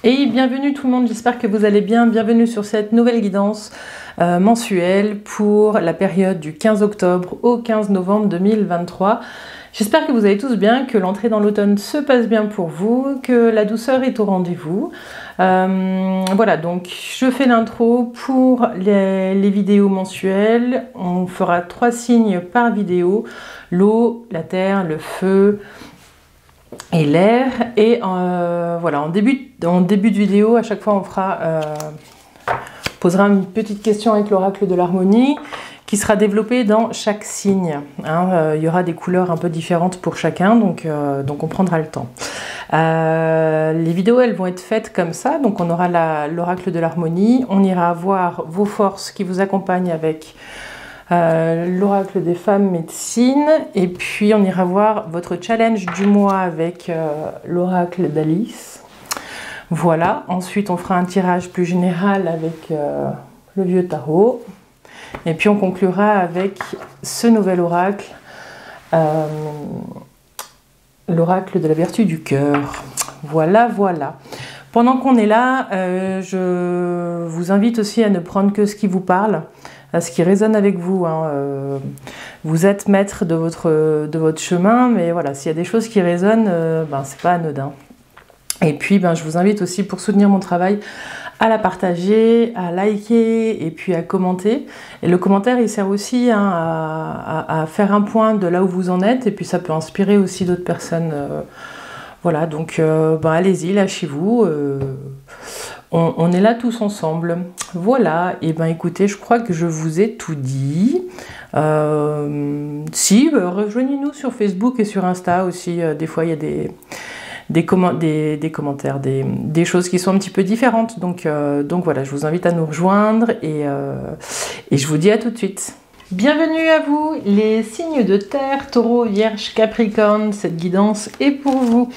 Et bienvenue tout le monde, j'espère que vous allez bien. Bienvenue sur cette nouvelle guidance mensuelle pour la période du 15 octobre au 15 novembre 2023. J'espère que vous allez tous bien, que l'entrée dans l'automne se passe bien pour vous, que la douceur est au rendez-vous. Voilà, donc je fais l'intro pour les vidéos mensuelles. On fera 3 signes par vidéo: l'eau, la terre, le feu et l'air. Et voilà, en début de vidéo, à chaque fois on posera une petite question avec l'oracle de l'harmonie qui sera développée dans chaque signe. Il y aura des couleurs un peu différentes pour chacun, donc on prendra le temps. Les vidéos, elles vont être faites comme ça, donc on aura l'oracle de l'harmonie, on ira voir vos forces qui vous accompagnent avec l'oracle des femmes médecines, et puis on ira voir votre challenge du mois avec l'oracle d'Alice. Voilà, ensuite on fera un tirage plus général avec le vieux tarot, et puis on conclura avec ce nouvel oracle, l'oracle de la vertu du cœur. Voilà, voilà. Pendant qu'on est là, je vous invite aussi à ne prendre que ce qui vous parle, à ce qui résonne avec vous. Vous êtes maître de votre chemin, mais voilà, s'il y a des choses qui résonnent, c'est pas anodin. Et puis, je vous invite aussi, pour soutenir mon travail, à la partager, à liker et puis à commenter. Et le commentaire, il sert aussi à faire un point de là où vous en êtes, et puis ça peut inspirer aussi d'autres personnes. Voilà, donc allez-y, lâchez-vous. On est là tous ensemble. Voilà, et écoutez, je crois que je vous ai tout dit. Rejoignez-nous sur Facebook et sur Insta aussi. Des fois, il y a des commentaires, des choses qui sont un petit peu différentes. Donc voilà, je vous invite à nous rejoindre et je vous dis à tout de suite. Bienvenue à vous, les signes de terre, taureau, vierge, capricorne. Cette guidance est pour vous.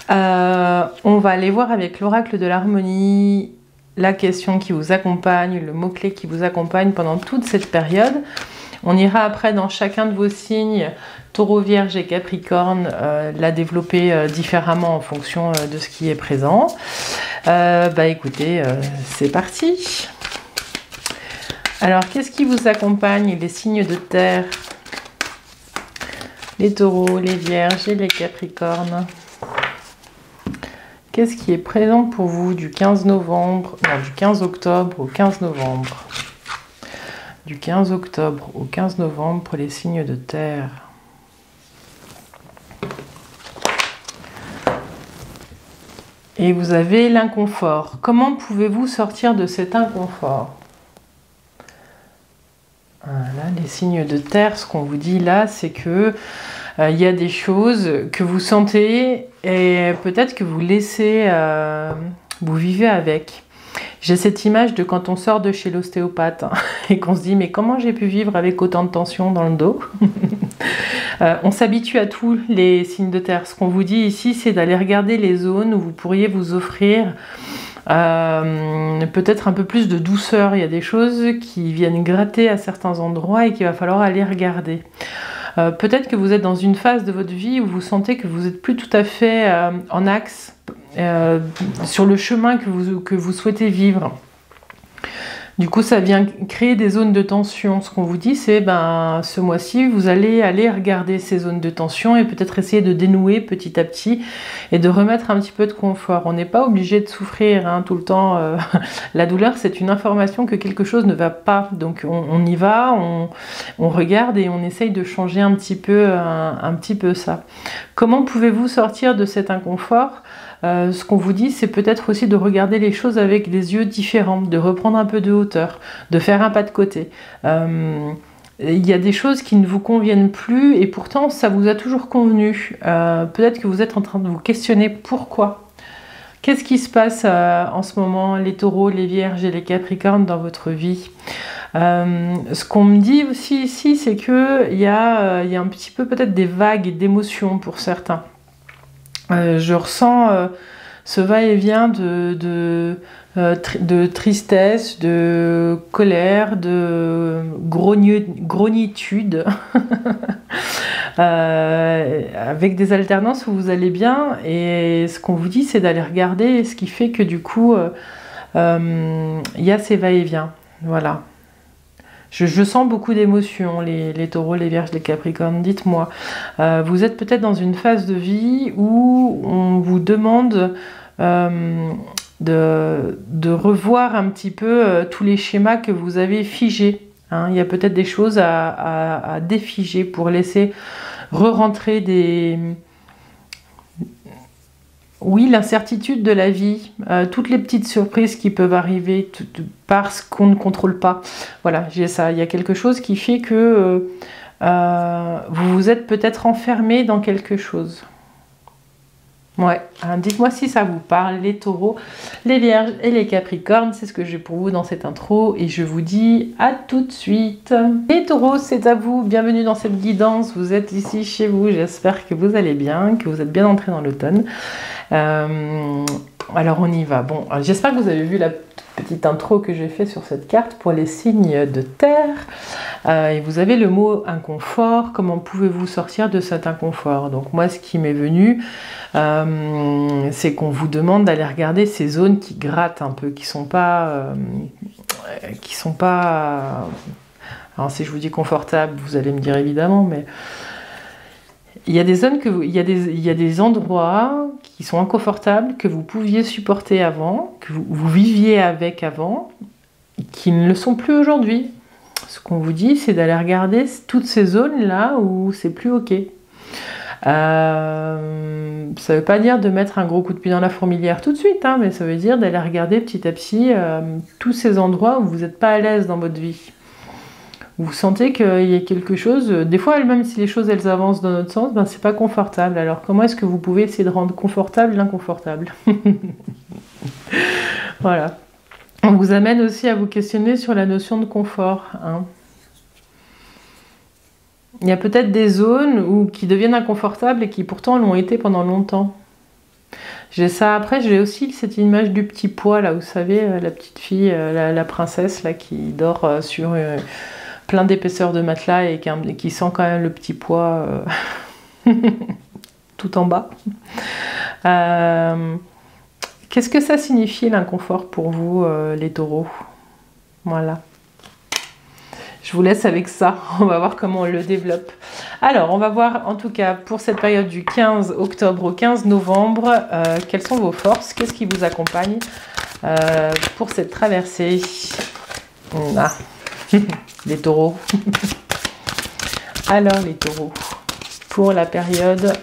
On va aller voir avec l'oracle de l'harmonie la question qui vous accompagne, le mot-clé qui vous accompagne pendant toute cette période. On ira après dans chacun de vos signes, taureau, vierge et capricorne, la développer différemment en fonction de ce qui est présent. Écoutez, c'est parti. Alors, qu'est-ce qui vous accompagne, les signes de terre, les taureaux, les vierges et les capricornes? Qu'est-ce qui est présent pour vous du 15 octobre au 15 novembre? Du 15 octobre au 15 novembre pour les signes de terre. Et vous avez l'inconfort. Comment pouvez-vous sortir de cet inconfort? Voilà, les signes de terre, ce qu'on vous dit là, c'est que il y a des choses que vous sentez et peut-être que vous laissez, vous vivez avec. J'ai cette image de quand on sort de chez l'ostéopathe et qu'on se dit mais comment j'ai pu vivre avec autant de tension dans le dos? On s'habitue à tous les signes de terre. Ce qu'on vous dit ici, c'est d'aller regarder les zones où vous pourriez vous offrir peut-être un peu plus de douceur. Il y a des choses qui viennent gratter à certains endroits et qu'il va falloir aller regarder. Peut-être que vous êtes dans une phase de votre vie où vous sentez que vous n'êtes plus tout à fait en axe sur le chemin que vous souhaitez vivre. Du coup, ça vient créer des zones de tension. Ce qu'on vous dit, c'est ce mois-ci, vous allez aller regarder ces zones de tension et peut-être essayer de dénouer petit à petit et de remettre un petit peu de confort. On n'est pas obligé de souffrir tout le temps. La douleur, c'est une information que quelque chose ne va pas. Donc, on y va, on regarde et on essaye de changer un petit peu ça. Comment pouvez-vous sortir de cet inconfort ? Ce qu'on vous dit, c'est peut-être aussi de regarder les choses avec des yeux différents, de reprendre un peu de hauteur, de faire un pas de côté. Il y a des choses qui ne vous conviennent plus et pourtant ça vous a toujours convenu. Peut-être que vous êtes en train de vous questionner pourquoi. Qu'est-ce qui se passe en ce moment, les taureaux, les vierges et les capricornes dans votre vie? Ce qu'on me dit aussi ici, c'est qu'il y a un petit peu peut-être des vagues d'émotions pour certains. Je ressens ce va-et-vient de tristesse, de colère, de grognitude. avec des alternances où vous allez bien, et ce qu'on vous dit c'est d'aller regarder ce qui fait que du coup il y a ces va-et-vient. Voilà. Je sens beaucoup d'émotions, les taureaux, les vierges, les capricornes, dites-moi. Vous êtes peut-être dans une phase de vie où on vous demande de revoir un petit peu tous les schémas que vous avez figés. Hein. Il y a peut-être des choses à défiger pour laisser re-rentrer des... Oui, l'incertitude de la vie, toutes les petites surprises qui peuvent arriver parce qu'on ne contrôle pas. Voilà, j'ai ça. Il y a quelque chose qui fait que vous vous êtes peut-être enfermé dans quelque chose. Ouais, dites-moi si ça vous parle, les taureaux, les vierges et les capricornes, c'est ce que j'ai pour vous dans cette intro et je vous dis à tout de suite. Les taureaux, c'est à vous, bienvenue dans cette guidance, vous êtes ici chez vous, j'espère que vous allez bien, que vous êtes bien entrés dans l'automne. Alors on y va. Bon, j'espère que vous avez vu la petite intro que j'ai fait sur cette carte pour les signes de terre. Et vous avez le mot inconfort. Comment pouvez-vous sortir de cet inconfort? Donc moi, ce qui m'est venu, c'est qu'on vous demande d'aller regarder ces zones qui grattent un peu, qui sont pas, alors si je vous dis confortable, vous allez me dire évidemment, mais il y a des zones il y a des endroits qui sont inconfortables, que vous pouviez supporter avant, que vous viviez avec avant, qui ne le sont plus aujourd'hui. Ce qu'on vous dit, c'est d'aller regarder toutes ces zones-là où c'est plus ok. Ça ne veut pas dire de mettre un gros coup de pied dans la fourmilière tout de suite, hein, mais ça veut dire d'aller regarder petit à petit tous ces endroits où vous n'êtes pas à l'aise dans votre vie. Vous sentez qu'il y a quelque chose, des fois même si les choses elles avancent dans notre sens, ben c'est pas confortable. Alors comment est-ce que vous pouvez essayer de rendre confortable l'inconfortable? Voilà. On vous amène aussi à vous questionner sur la notion de confort. Hein. Il y a peut-être des zones qui deviennent inconfortables et qui pourtant l'ont été pendant longtemps. J'ai ça. Après, j'ai aussi cette image du petit pois, là, vous savez, la petite fille, la princesse, là, qui dort sur plein d'épaisseur de matelas et qui sent quand même le petit pois tout en bas. Qu'est-ce que ça signifie l'inconfort pour vous, les taureaux? Voilà. Je vous laisse avec ça. On va voir comment on le développe. Alors, on va voir en tout cas pour cette période du 15 octobre au 15 novembre, quelles sont vos forces, qu'est-ce qui vous accompagne pour cette traversée. Ah. Les taureaux. Alors, les taureaux, pour la période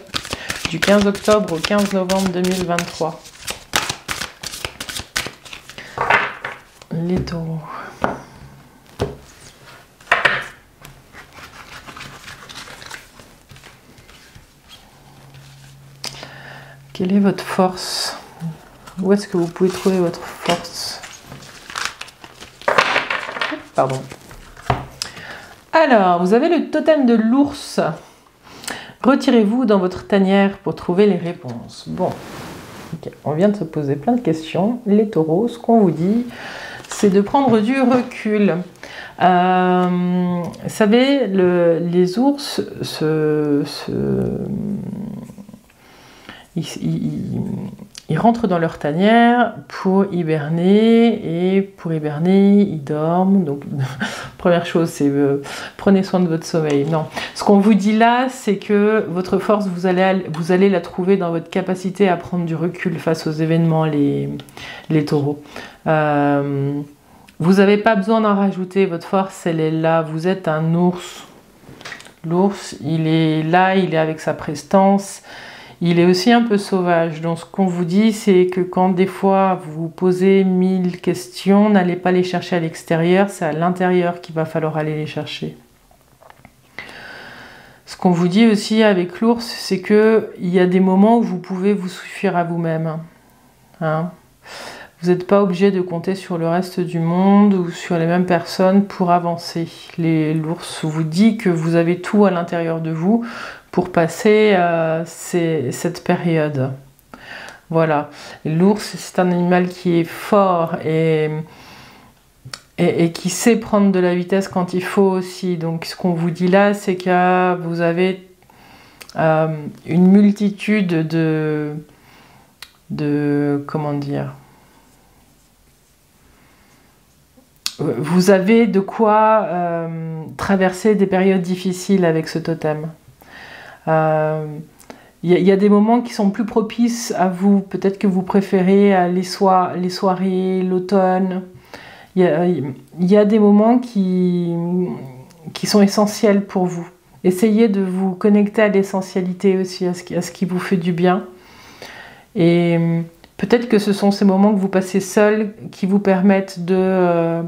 du 15 octobre au 15 novembre 2023. Les taureaux. Quelle est votre force? Où est-ce que vous pouvez trouver votre force? Pardon. Alors, vous avez le totem de l'ours. Retirez-vous dans votre tanière pour trouver les réponses. Bon, okay. On vient de se poser plein de questions. Les taureaux, ce qu'on vous dit, c'est de prendre du recul. Vous savez, les ours ils rentrent dans leur tanière pour hiberner, et pour hiberner, ils dorment. Donc, première chose, c'est prenez soin de votre sommeil. Non, ce qu'on vous dit là, c'est que votre force, vous allez la trouver dans votre capacité à prendre du recul face aux événements, les taureaux. Vous n'avez pas besoin d'en rajouter, votre force, elle est là. Vous êtes un ours. L'ours, il est là, il est avec sa prestance. Il est aussi un peu sauvage. Donc ce qu'on vous dit, c'est que quand des fois vous vous posez 1000 questions, n'allez pas les chercher à l'extérieur, c'est à l'intérieur qu'il va falloir aller les chercher. Ce qu'on vous dit aussi avec l'ours, c'est qu'il y a des moments où vous pouvez vous suffire à vous-même. Hein? Vous n'êtes pas obligé de compter sur le reste du monde ou sur les mêmes personnes pour avancer. L'ours vous dit que vous avez tout à l'intérieur de vous pour passer cette période. Voilà. L'ours, c'est un animal qui est fort et qui sait prendre de la vitesse quand il faut aussi. Donc ce qu'on vous dit là, c'est que vous avez une multitude comment dire, vous avez de quoi traverser des périodes difficiles avec ce totem. Il y a des moments qui sont plus propices à vous. Peut-être que vous préférez les soirées, l'automne. Il y a des moments qui sont essentiels pour vous. Essayez de vous connecter à l'essentialité aussi, à ce qui vous fait du bien. Et peut-être que ce sont ces moments que vous passez seul qui vous permettent de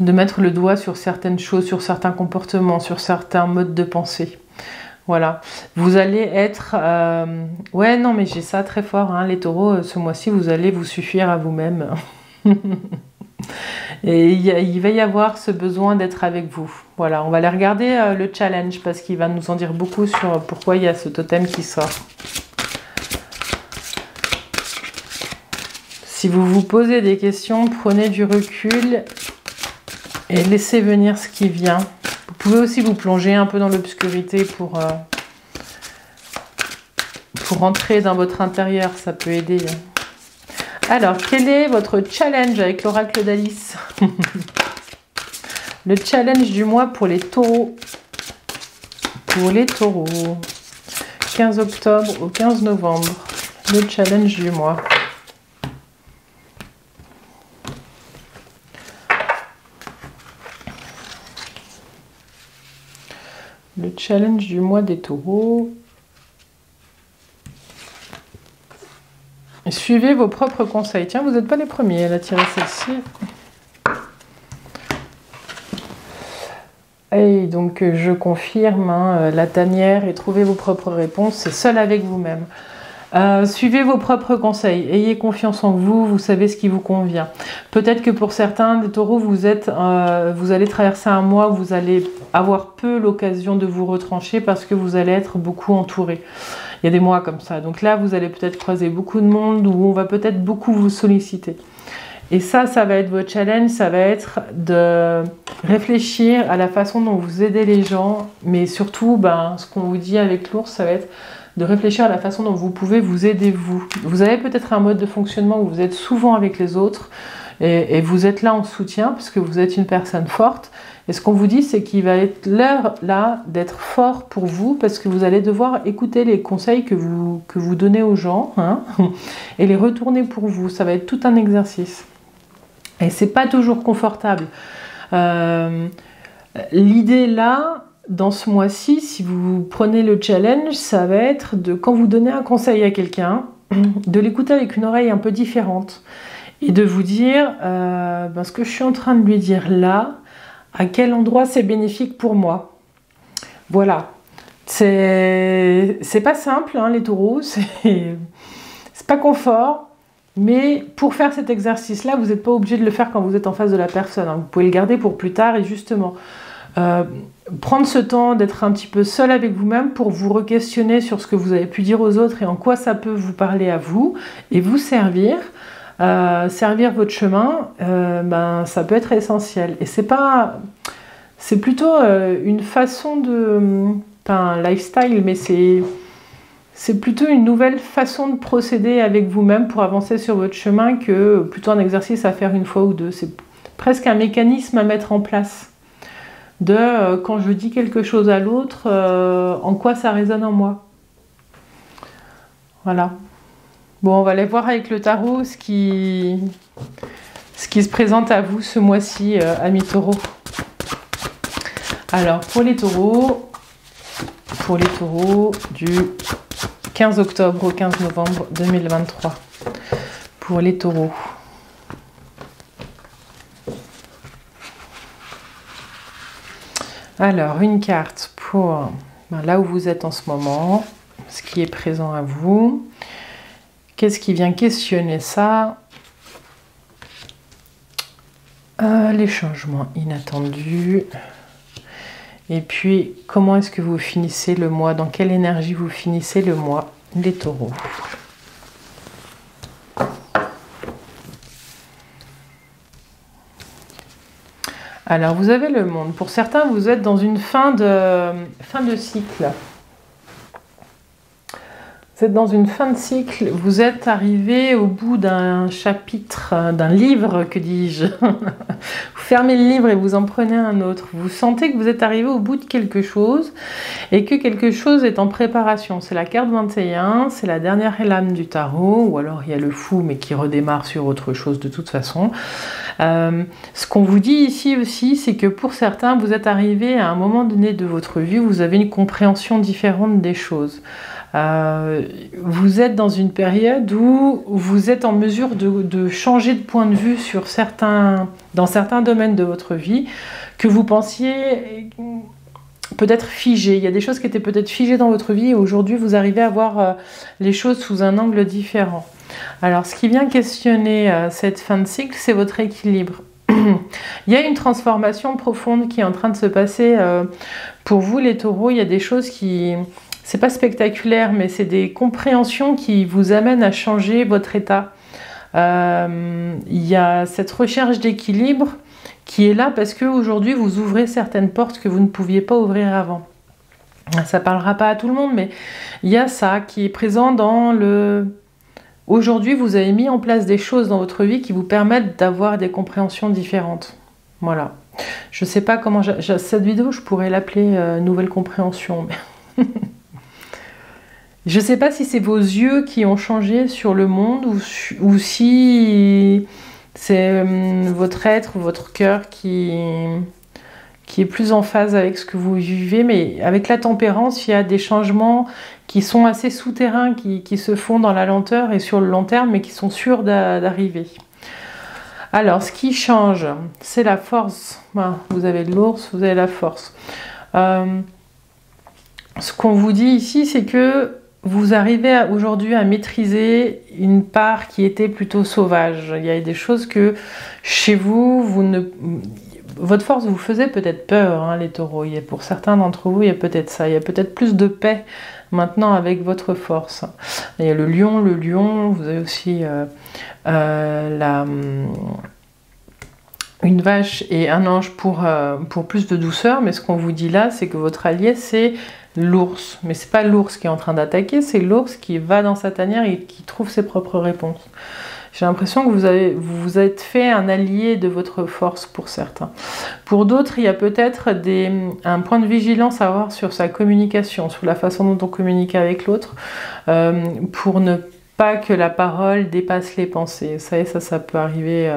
mettre le doigt sur certaines choses, sur certains comportements, sur certains modes de pensée. Voilà. Vous allez être... Ouais, non, mais j'ai ça très fort, hein, les taureaux. Ce mois-ci, vous allez vous suffire à vous-même. Et il va y avoir ce besoin d'être avec vous. Voilà, on va aller regarder le challenge parce qu'il va nous en dire beaucoup sur pourquoi il y a ce totem qui sort. Si vous vous posez des questions, prenez du recul et laissez venir ce qui vient. Vous pouvez aussi vous plonger un peu dans l'obscurité pour entrer dans votre intérieur, ça peut aider. Alors, quel est votre challenge avec l'oracle d'Alice? Le challenge du mois pour les taureaux. Pour les taureaux. 15 octobre au 15 novembre. Le challenge du mois. Le challenge du mois des taureaux. Suivez vos propres conseils. Tiens, vous n'êtes pas les premiers à tirer celle-ci. Et donc, je confirme, hein, la tanière et trouvez vos propres réponses. C'est seul avec vous-même. Suivez vos propres conseils. Ayez confiance en vous. Vous savez ce qui vous convient. Peut-être que pour certains des taureaux, vous allez traverser un mois où vous allez avoir peu l'occasion de vous retrancher parce que vous allez être beaucoup entouré. Il y a des mois comme ça. Donc là, vous allez peut-être croiser beaucoup de monde où on va peut-être beaucoup vous solliciter. Et ça va être votre challenge, ça va être de réfléchir à la façon dont vous aidez les gens, mais surtout, ce qu'on vous dit avec l'ours, ça va être de réfléchir à la façon dont vous pouvez vous aider vous. Vous avez peut-être un mode de fonctionnement où vous êtes souvent avec les autres et vous êtes là en soutien parce que vous êtes une personne forte. Et ce qu'on vous dit, c'est qu'il va être l'heure là d'être fort pour vous parce que vous allez devoir écouter les conseils que vous donnez aux gens, hein, et les retourner pour vous. Ça va être tout un exercice. Et c'est pas toujours confortable. L'idée là, dans ce mois-ci, si vous prenez le challenge, ça va être de, quand vous donnez un conseil à quelqu'un, de l'écouter avec une oreille un peu différente et de vous dire ce que je suis en train de lui dire là, à quel endroit c'est bénéfique pour moi. Voilà. C'est pas simple, hein, les taureaux, c'est pas confort. Mais pour faire cet exercice-là, vous n'êtes pas obligé de le faire quand vous êtes en face de la personne. Hein. Vous pouvez le garder pour plus tard et justement prendre ce temps d'être un petit peu seul avec vous-même pour vous re-questionner sur ce que vous avez pu dire aux autres et en quoi ça peut vous parler à vous et vous servir. Servir votre chemin, ça peut être essentiel. Et c'est plutôt une façon un lifestyle, mais c'est plutôt une nouvelle façon de procéder avec vous-même pour avancer sur votre chemin que plutôt un exercice à faire une fois ou deux. C'est presque un mécanisme à mettre en place. Quand je dis quelque chose à l'autre, en quoi ça résonne en moi. Voilà. Bon, on va aller voir avec le tarot ce qui se présente à vous ce mois-ci, amis taureaux. Alors, pour les taureaux du 15 octobre au 15 novembre 2023. Pour les taureaux. Alors, une carte pour là où vous êtes en ce moment, ce qui est présent à vous. Qu'est-ce qui vient questionner ça? Les changements inattendus. Et puis, comment est-ce que vous finissez le mois? Dans quelle énergie vous finissez le mois, les taureaux? Alors, vous avez le monde. Pour certains, vous êtes dans une fin de cycle. Vous êtes dans une fin de cycle, vous êtes arrivé au bout d'un chapitre, d'un livre, que dis-je. Vous fermez le livre et vous en prenez un autre. Vous sentez que vous êtes arrivé au bout de quelque chose et que quelque chose est en préparation. C'est la carte 21, c'est la dernière lame du tarot, ou alors il y a le fou mais qui redémarre sur autre chose de toute façon. Ce qu'on vous dit ici aussi, c'est que pour certains, vous êtes arrivé à un moment donné de votre vie où vous avez une compréhension différente des choses. Vous êtes dans une période où vous êtes en mesure de changer de point de vue dans certains domaines de votre vie que vous pensiez peut-être figées. Il y a des choses qui étaient peut-être figées dans votre vie et aujourd'hui vous arrivez à voir les choses sous un angle différent. Alors ce qui vient questionner cette fin de cycle, c'est votre équilibre. Il y a une transformation profonde qui est en train de se passer pour vous les taureaux. Il y a des choses qui... C'est pas spectaculaire, mais c'est des compréhensions qui vous amènent à changer votre état. Il y a cette recherche d'équilibre qui est là parce qu'aujourd'hui, vous ouvrez certaines portes que vous ne pouviez pas ouvrir avant. Ça parlera pas à tout le monde, mais il y a ça qui est présent dans le... Aujourd'hui, vous avez mis en place des choses dans votre vie qui vous permettent d'avoir des compréhensions différentes. Voilà. Je sais pas comment... Cette vidéo, je pourrais l'appeler Nouvelle compréhension. Mais... Je ne sais pas si c'est vos yeux qui ont changé sur le monde ou si c'est votre être, votre cœur qui est plus en phase avec ce que vous vivez. Mais avec la tempérance, il y a des changements qui sont assez souterrains, qui se font dans la lenteur et sur le long terme, mais qui sont sûrs d'arriver. Alors, ce qui change, c'est la force. Voilà, vous avez de l'ours, vous avez la force. Ce qu'on vous dit ici, c'est que vous arrivez aujourd'hui à maîtriser une part qui était plutôt sauvage. Il y a des choses que chez vous, votre force vous faisait peut-être peur, hein, les taureaux. Pour certains d'entre vous, il y a peut-être ça. Il y a peut-être plus de paix maintenant avec votre force. Il y a le lion, vous avez aussi une vache et un ange pour plus de douceur. Mais ce qu'on vous dit là, c'est que votre allié, c'est l'ours. Mais c'est pas l'ours qui est en train d'attaquer, c'est l'ours qui va dans sa tanière et qui trouve ses propres réponses. J'ai l'impression que vous vous êtes fait un allié de votre force pour certains. Pour d'autres, il y a peut-être un point de vigilance à avoir sur sa communication, sur la façon dont on communique avec l'autre, pour ne pas que la parole dépasse les pensées. Ça peut arriver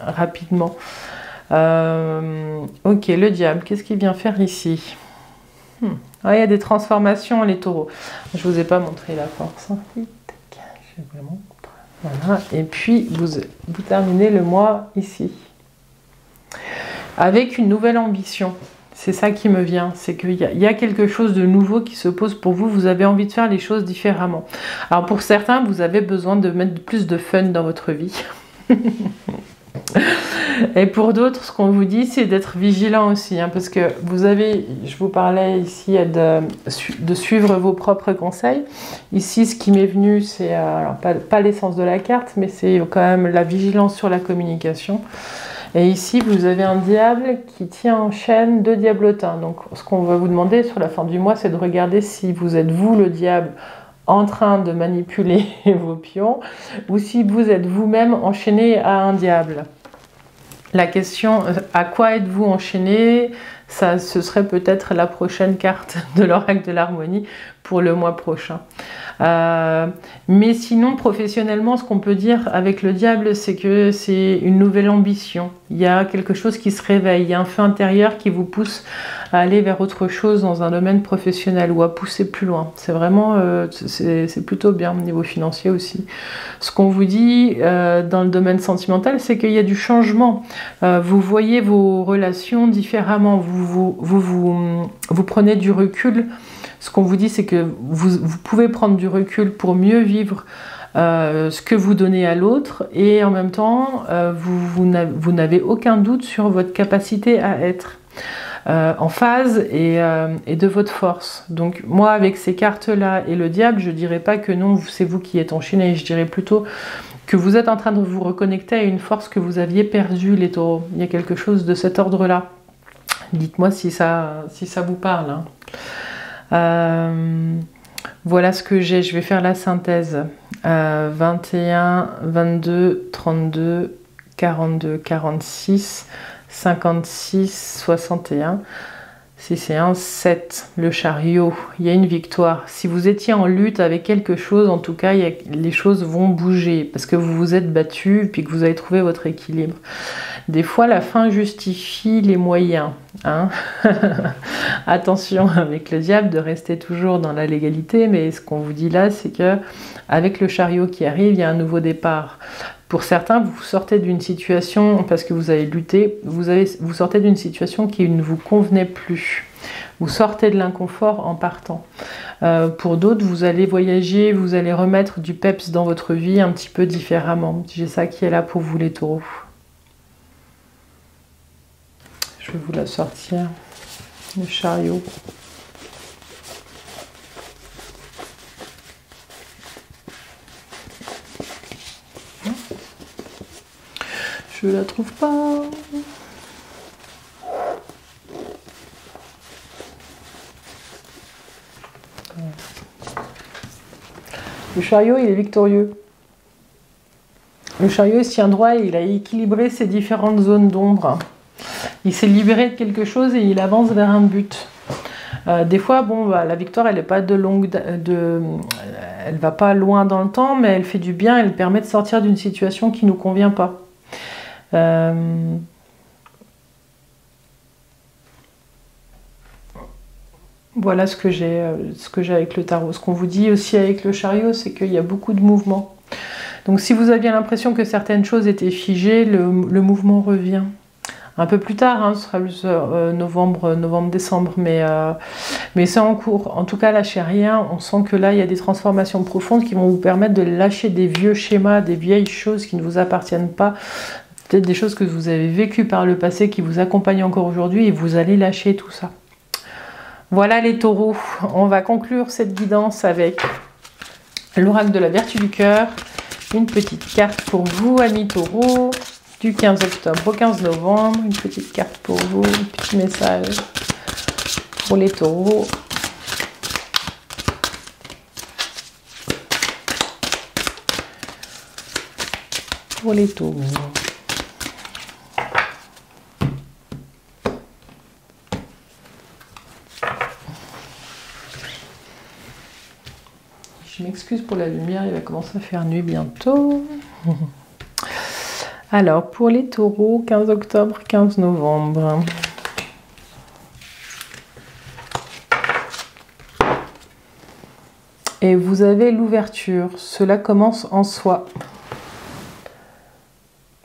rapidement. Ok, le diable, qu'est-ce qu'il vient faire ici? Ah, il y a des transformations, les taureaux. Je ne vous ai pas montré la force. Je vais vous la montrer. Voilà. Et puis, vous terminez le mois ici. Avec une nouvelle ambition. C'est ça qui me vient. C'est qu'il y a quelque chose de nouveau qui se pose pour vous. Vous avez envie de faire les choses différemment. Alors, pour certains, vous avez besoin de mettre plus de fun dans votre vie. Et pour d'autres, ce qu'on vous dit, c'est d'être vigilant aussi, hein, parce que je vous parlais ici de suivre vos propres conseils. Ici, ce qui m'est venu, c'est alors pas l'essence de la carte, mais c'est quand même la vigilance sur la communication. Et ici, vous avez un diable qui tient en chaîne 2 diablotins. Donc, ce qu'on va vous demander sur la fin du mois, c'est de regarder si vous êtes vous, le diable, en train de manipuler vos pions, ou si vous êtes vous-même enchaîné à un diable. La question, à quoi êtes-vous enchaîné? Ça, ce serait peut-être la prochaine carte de l'oracle de l'harmonie pour le mois prochain. Mais sinon, professionnellement, ce qu'on peut dire avec le diable, c'est que c'est une nouvelle ambition. Il y a quelque chose qui se réveille, il y a un feu intérieur qui vous pousse à aller vers autre chose dans un domaine professionnel ou à pousser plus loin. C'est vraiment, c'est plutôt bien au niveau financier aussi. Ce qu'on vous dit dans le domaine sentimental, c'est qu'il y a du changement. Vous voyez vos relations différemment, vous prenez du recul. Ce qu'on vous dit, c'est que vous pouvez prendre du recul pour mieux vivre ce que vous donnez à l'autre et en même temps, vous n'avez aucun doute sur votre capacité à être en phase et de votre force. Donc moi, avec ces cartes-là et le diable, je dirais pas que non, c'est vous qui êtes enchaîné, je dirais plutôt que vous êtes en train de vous reconnecter à une force que vous aviez perdue, les taureaux. Il y a quelque chose de cet ordre-là. Dites-moi si ça vous parle. Voilà ce que j'ai. Je vais faire la synthèse. 21, 22, 32, 42, 46, 56, 61. Si c'est un 7, le chariot, il y a une victoire. Si vous étiez en lutte avec quelque chose, en tout cas, les choses vont bouger parce que vous vous êtes battu puis que vous avez trouvé votre équilibre. Des fois, la fin justifie les moyens. Hein. Attention avec le diable de rester toujours dans la légalité, mais ce qu'on vous dit là, c'est que avec le chariot qui arrive, il y a un nouveau départ. Pour certains, vous sortez d'une situation, parce que vous avez lutté, vous sortez d'une situation qui ne vous convenait plus. Vous sortez de l'inconfort en partant. Pour d'autres, vous allez voyager, vous allez remettre du peps dans votre vie un petit peu différemment. J'ai ça qui est là pour vous les taureaux. Je vais vous la sortir, le chariot. Je la trouve pas. Le chariot, il est victorieux. Le chariot, il se tient droit et il a équilibré ses différentes zones d'ombre. Il s'est libéré de quelque chose et il avance vers un but. Des fois, bon, la victoire, elle n'est pas elle va pas loin dans le temps, mais elle fait du bien. Elle permet de sortir d'une situation qui nous convient pas. Voilà ce que j'ai avec le tarot. Ce qu'on vous dit aussi avec le chariot, c'est qu'il y a beaucoup de mouvements. Donc si vous aviez l'impression que certaines choses étaient figées, le mouvement revient. Un peu plus tard, hein, ce sera le novembre-décembre, mais c'est en cours. En tout cas, lâchez rien. On sent que là, il y a des transformations profondes qui vont vous permettre de lâcher des vieux schémas, des vieilles choses qui ne vous appartiennent pas. Peut-être des choses que vous avez vécues par le passé, qui vous accompagnent encore aujourd'hui, et vous allez lâcher tout ça. Voilà les taureaux. On va conclure cette guidance avec l'oracle de la vertu du cœur. Une petite carte pour vous, amis taureaux. Du 15 octobre au 15 novembre, une petite carte pour vous, un petit message pour les taureaux. Pour les taureaux. Je m'excuse pour la lumière, il va commencer à faire nuit bientôt. Alors, pour les taureaux, 15 octobre, 15 novembre. Et vous avez l'ouverture. Cela commence en soi.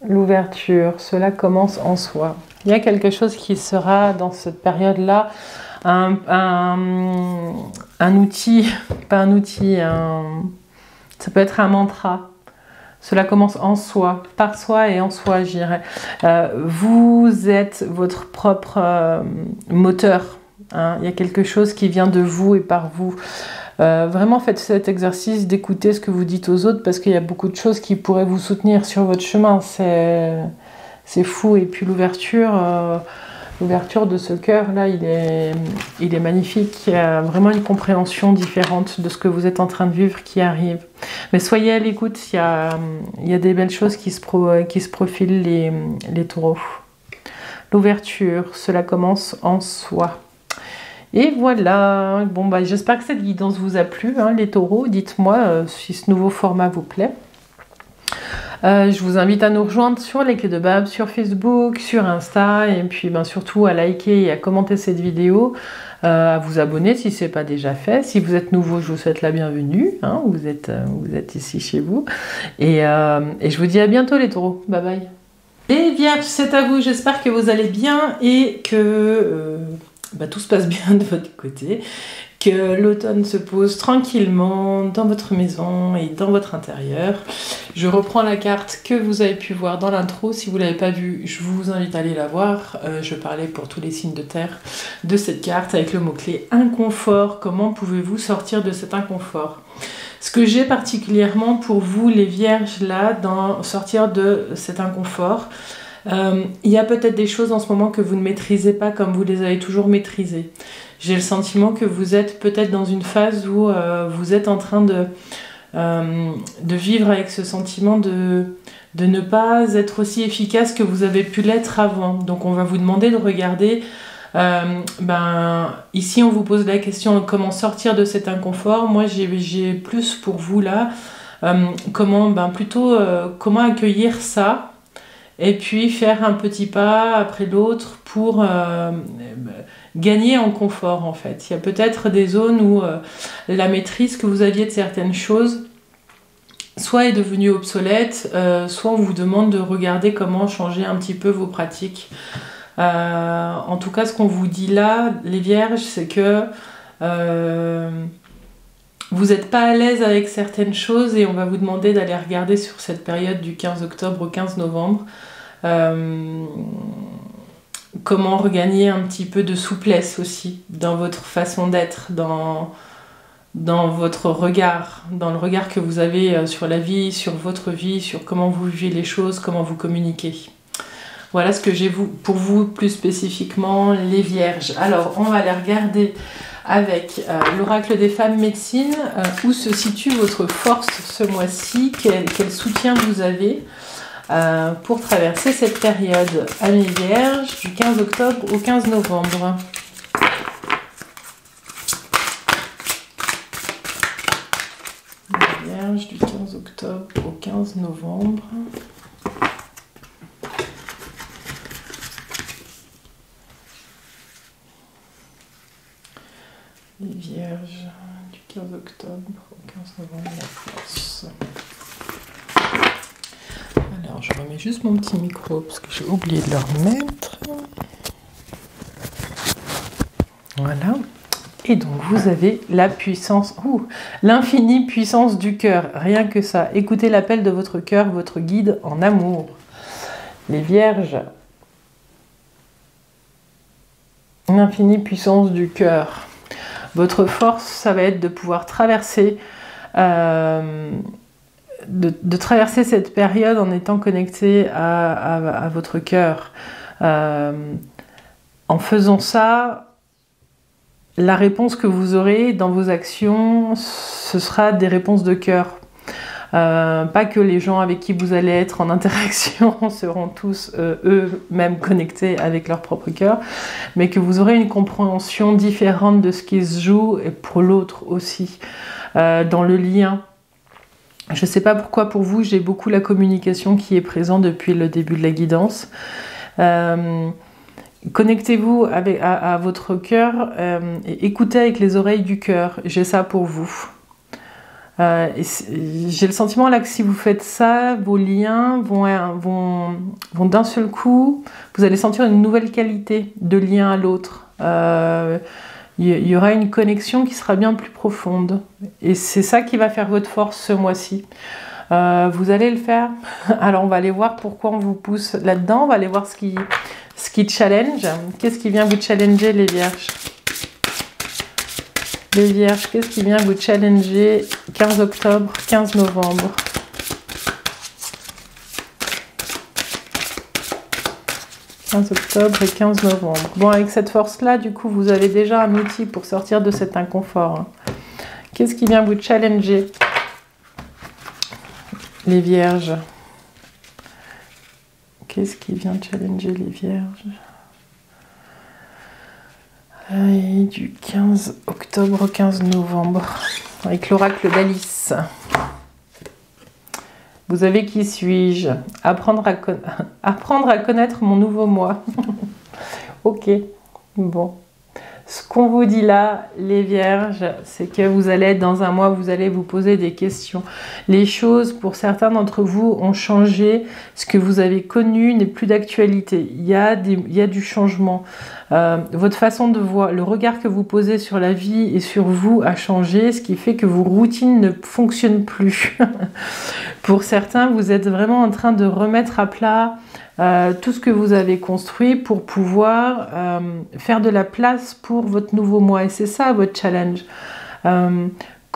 L'ouverture, cela commence en soi. Il y a quelque chose qui sera dans cette période-là un outil, pas un outil, ça peut être un mantra. Cela commence en soi, par soi et en soi, je dirais. Vous êtes votre propre moteur. Hein. Il y a quelque chose qui vient de vous et par vous. Vraiment, faites cet exercice d'écouter ce que vous dites aux autres parce qu'il y a beaucoup de choses qui pourraient vous soutenir sur votre chemin. C'est fou. Et puis l'ouverture de ce cœur-là, il est magnifique. Il y a vraiment une compréhension différente de ce que vous êtes en train de vivre qui arrive. Mais soyez à l'écoute, il y a des belles choses qui se profilent, les taureaux. L'ouverture, cela commence en soi. Et voilà, bon, bah, j'espère que cette guidance vous a plu, hein, les taureaux. Dites-moi si ce nouveau format vous plaît. Je vous invite à nous rejoindre sur les Clés de Bab, sur Facebook, sur Insta, et puis surtout à liker et à commenter cette vidéo, à vous abonner si ce n'est pas déjà fait. Si vous êtes nouveau, je vous souhaite la bienvenue, hein, vous êtes ici chez vous. Et je vous dis à bientôt les taureaux, bye bye. Et Vierge, c'est à vous, j'espère que vous allez bien et que tout se passe bien de votre côté, que l'automne se pose tranquillement dans votre maison et dans votre intérieur. Je reprends la carte que vous avez pu voir dans l'intro. Si vous ne l'avez pas vue, je vous invite à aller la voir. Je parlais pour tous les signes de terre de cette carte avec le mot-clé inconfort. Comment pouvez-vous sortir de cet inconfort ? Ce que j'ai particulièrement pour vous, les vierges, là, dans sortir de cet inconfort, il y a peut-être des choses en ce moment que vous ne maîtrisez pas comme vous les avez toujours maîtrisées. J'ai le sentiment que vous êtes peut-être dans une phase où vous êtes en train de vivre avec ce sentiment de ne pas être aussi efficace que vous avez pu l'être avant. Donc on va vous demander de regarder, ici on vous pose la question comment sortir de cet inconfort. Moi j'ai plus pour vous là, comment accueillir ça et puis faire un petit pas après l'autre pour gagner en confort en fait. Il y a peut-être des zones où la maîtrise que vous aviez de certaines choses soit est devenue obsolète, soit on vous demande de regarder comment changer un petit peu vos pratiques. En tout cas, ce qu'on vous dit là, les vierges, c'est que vous n'êtes pas à l'aise avec certaines choses et on va vous demander d'aller regarder sur cette période du 15 octobre au 15 novembre comment regagner un petit peu de souplesse aussi dans votre façon d'être, dans votre regard, dans le regard que vous avez sur la vie, sur votre vie, sur comment vous vivez les choses, comment vous communiquez. Voilà ce que j'ai pour vous plus spécifiquement, les vierges. Alors, on va aller regarder avec l'oracle des femmes médecines où se situe votre force ce mois-ci, quel soutien vous avez pour traverser cette période à mes vierges du 15 octobre au 15 novembre. Du 15 octobre au 15 novembre. Les vierges du 15 octobre au 15 novembre, la force. Alors, je remets juste mon petit micro parce que j'ai oublié de le remettre. Voilà. Et donc, vous avez la puissance, l'infinie puissance du cœur. Rien que ça. Écoutez l'appel de votre cœur, votre guide en amour. Les vierges. L'infinie puissance du cœur. Votre force, ça va être de pouvoir traverser, de traverser cette période en étant connecté à votre cœur. En faisant ça, la réponse que vous aurez dans vos actions, ce sera des réponses de cœur. Pas que les gens avec qui vous allez être en interaction seront tous eux-mêmes connectés avec leur propre cœur, mais que vous aurez une compréhension différente de ce qui se joue et pour l'autre aussi, dans le lien. Je ne sais pas pourquoi pour vous, j'ai beaucoup la communication qui est présente depuis le début de la guidance. Connectez-vous à votre cœur et écoutez avec les oreilles du cœur. J'ai ça pour vous. J'ai le sentiment là que si vous faites ça, vos liens vont d'un seul coup, vous allez sentir une nouvelle qualité de lien à l'autre. Il y aura une connexion qui sera bien plus profonde. Et c'est ça qui va faire votre force ce mois-ci. Vous allez le faire. Alors on va aller voir pourquoi on vous pousse là-dedans. On va aller voir ce qui challenge. Qu'est-ce qui vient vous challenger, les vierges? Les vierges, qu'est-ce qui vient vous challenger 15 octobre, 15 novembre? « 15 octobre et 15 novembre. Bon, avec cette force-là, du coup, vous avez déjà un outil pour sortir de cet inconfort. Qu'est-ce qui vient vous challenger, les vierges? Qu'est-ce qui vient challenger les vierges? Et du 15 octobre au 15 novembre, avec l'oracle d'Alice. Vous avez qui suis-je? Apprendre à connaître mon nouveau moi. Ok, bon. Ce qu'on vous dit là, les vierges, c'est que vous allez être dans un mois, vous allez vous poser des questions. Les choses, pour certains d'entre vous, ont changé. Ce que vous avez connu n'est plus d'actualité. Il y a du changement. Votre façon de voir, le regard que vous posez sur la vie et sur vous a changé, ce qui fait que vos routines ne fonctionnent plus. Pour certains, vous êtes vraiment en train de remettre à plat tout ce que vous avez construit pour pouvoir faire de la place pour votre nouveau moi. Et c'est ça votre challenge.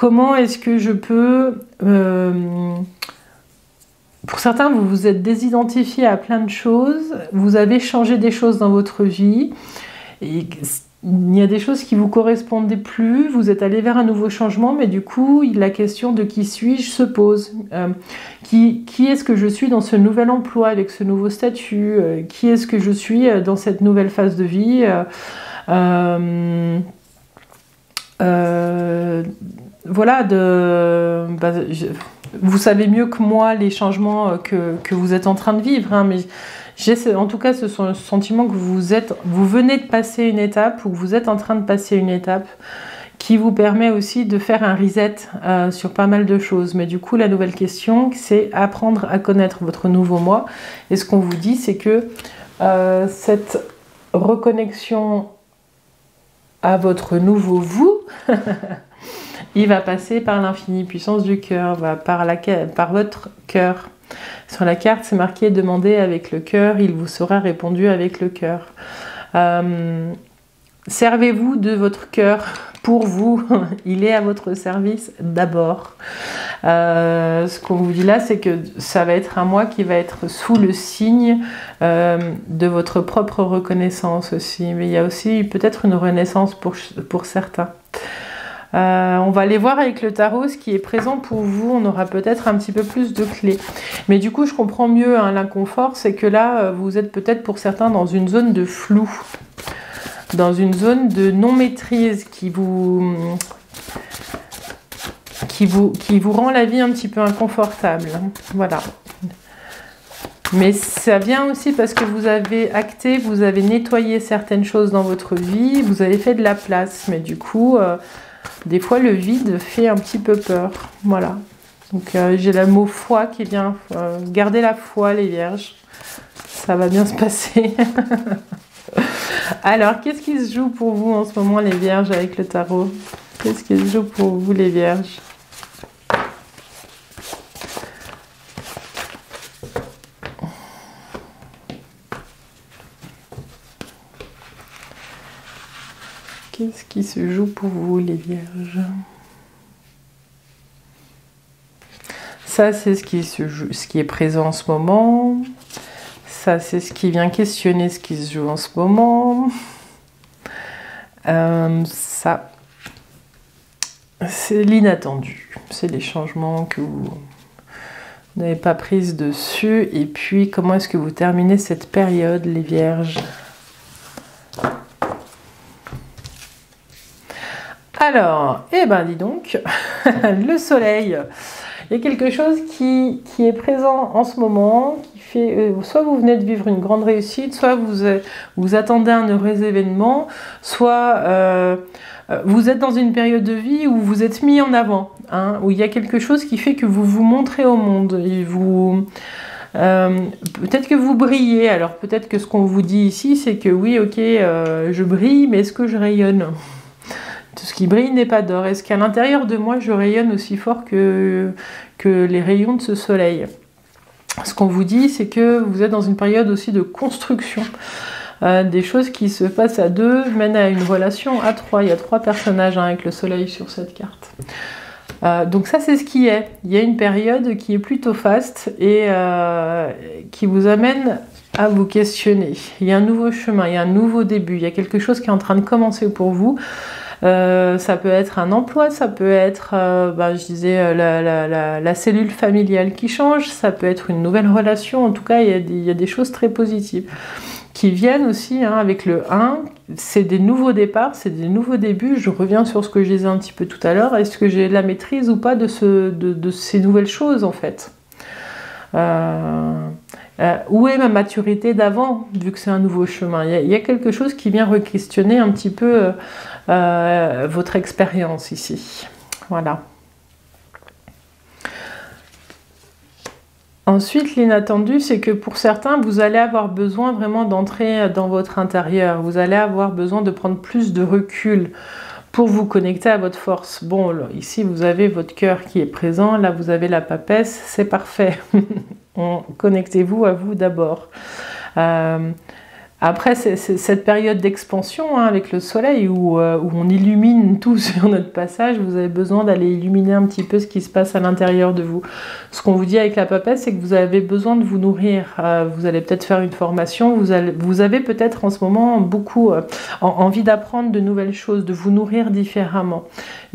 comment est-ce que je peux... pour certains, vous vous êtes désidentifié à plein de choses, vous avez changé des choses dans votre vie, et il y a des choses qui ne vous correspondaient plus, vous êtes allé vers un nouveau changement, mais du coup, la question de qui suis-je se pose. Qui est-ce que je suis dans ce nouvel emploi, avec ce nouveau statut? Qui est-ce que je suis dans cette nouvelle phase de vie? Voilà, vous savez mieux que moi les changements que vous êtes en train de vivre, hein, mais j'ai en tout cas ce sentiment que vous venez de passer une étape, ou que vous êtes en train de passer une étape qui vous permet aussi de faire un reset sur pas mal de choses. Mais du coup, la nouvelle question, c'est apprendre à connaître votre nouveau moi. Et ce qu'on vous dit, c'est que cette reconnexion à votre nouveau vous, il va passer par l'infinie puissance du cœur, par votre cœur. Sur la carte, c'est marqué « Demandez avec le cœur, il vous sera répondu avec le cœur ». Servez-vous de votre cœur pour vous, il est à votre service d'abord. Ce qu'on vous dit là, c'est que ça va être un mois qui va être sous le signe de votre propre reconnaissance aussi. Mais il y a aussi peut-être une renaissance pour certains. On va aller voir avec le tarot ce qui est présent pour vous, on aura peut-être un petit peu plus de clés. Mais du coup, je comprends mieux hein, l'inconfort, c'est que là, vous êtes peut-être pour certains dans une zone de flou, dans une zone de non-maîtrise qui vous rend la vie un petit peu inconfortable. Voilà. Mais ça vient aussi parce que vous avez acté, vous avez nettoyé certaines choses dans votre vie, vous avez fait de la place, mais du coup... des fois, le vide fait un petit peu peur. Voilà. Donc, j'ai le mot foi qui vient. Gardez la foi, les vierges. Ça va bien se passer. Alors, qu'est-ce qui se joue pour vous en ce moment, les vierges, avec le tarot? Qu'est-ce qui se joue pour vous, les vierges? Qu'est-ce qui se joue pour vous, les vierges? Ça, c'est ce qui se joue, ce qui est présent en ce moment. Ça, c'est ce qui vient questionner ce qui se joue en ce moment. Ça, c'est l'inattendu. C'est les changements que vous n'avez pas pris dessus. Et puis, comment est-ce que vous terminez cette période, les vierges? Alors, eh ben dis donc, le soleil, il y a quelque chose qui est présent en ce moment, qui fait, soit vous venez de vivre une grande réussite, soit vous attendez un heureux événement, soit vous êtes dans une période de vie où vous êtes mis en avant, hein, où il y a quelque chose qui fait que vous vous montrez au monde, et peut-être que vous brillez. Alors peut-être que ce qu'on vous dit ici, c'est que oui, ok, je brille, mais est-ce que je rayonne ? Tout ce qui brille n'est pas d'or. Est-ce qu'à l'intérieur de moi, je rayonne aussi fort que les rayons de ce soleil? Ce qu'on vous dit, c'est que vous êtes dans une période aussi de construction. Des choses qui se passent à deux mènent à une relation à trois. Il y a trois personnages hein, avec le soleil sur cette carte. Donc ça, c'est ce qui est. Il y a une période qui est plutôt faste et qui vous amène à vous questionner. Il y a un nouveau chemin, il y a un nouveau début, il y a quelque chose qui est en train de commencer pour vous. Ça peut être un emploi, ça peut être, je disais, la cellule familiale qui change, ça peut être une nouvelle relation. En tout cas, il y a des choses très positives qui viennent aussi hein, avec le 1. C'est des nouveaux départs, c'est des nouveaux débuts. Je reviens sur ce que je disais un petit peu tout à l'heure. Est-ce que j'ai la maîtrise ou pas de ces nouvelles choses, en fait? Où est ma maturité d'avant, vu que c'est un nouveau chemin? Il y a quelque chose qui vient re-questionner un petit peu votre expérience ici. Voilà. Ensuite, l'inattendu, c'est que pour certains, vous allez avoir besoin vraiment d'entrer dans votre intérieur. Vous allez avoir besoin de prendre plus de recul pour vous connecter à votre force. Bon, là, ici, vous avez votre cœur qui est présent. Là, vous avez la papesse. C'est parfait. Connectez-vous à vous d'abord. Après, c'est cette période d'expansion hein, avec le soleil où on illumine tout sur notre passage, vous avez besoin d'aller illuminer un petit peu ce qui se passe à l'intérieur de vous. Ce qu'on vous dit avec la papesse, c'est que vous avez besoin de vous nourrir. Vous allez peut-être faire une formation, vous avez peut-être en ce moment beaucoup envie d'apprendre de nouvelles choses, de vous nourrir différemment.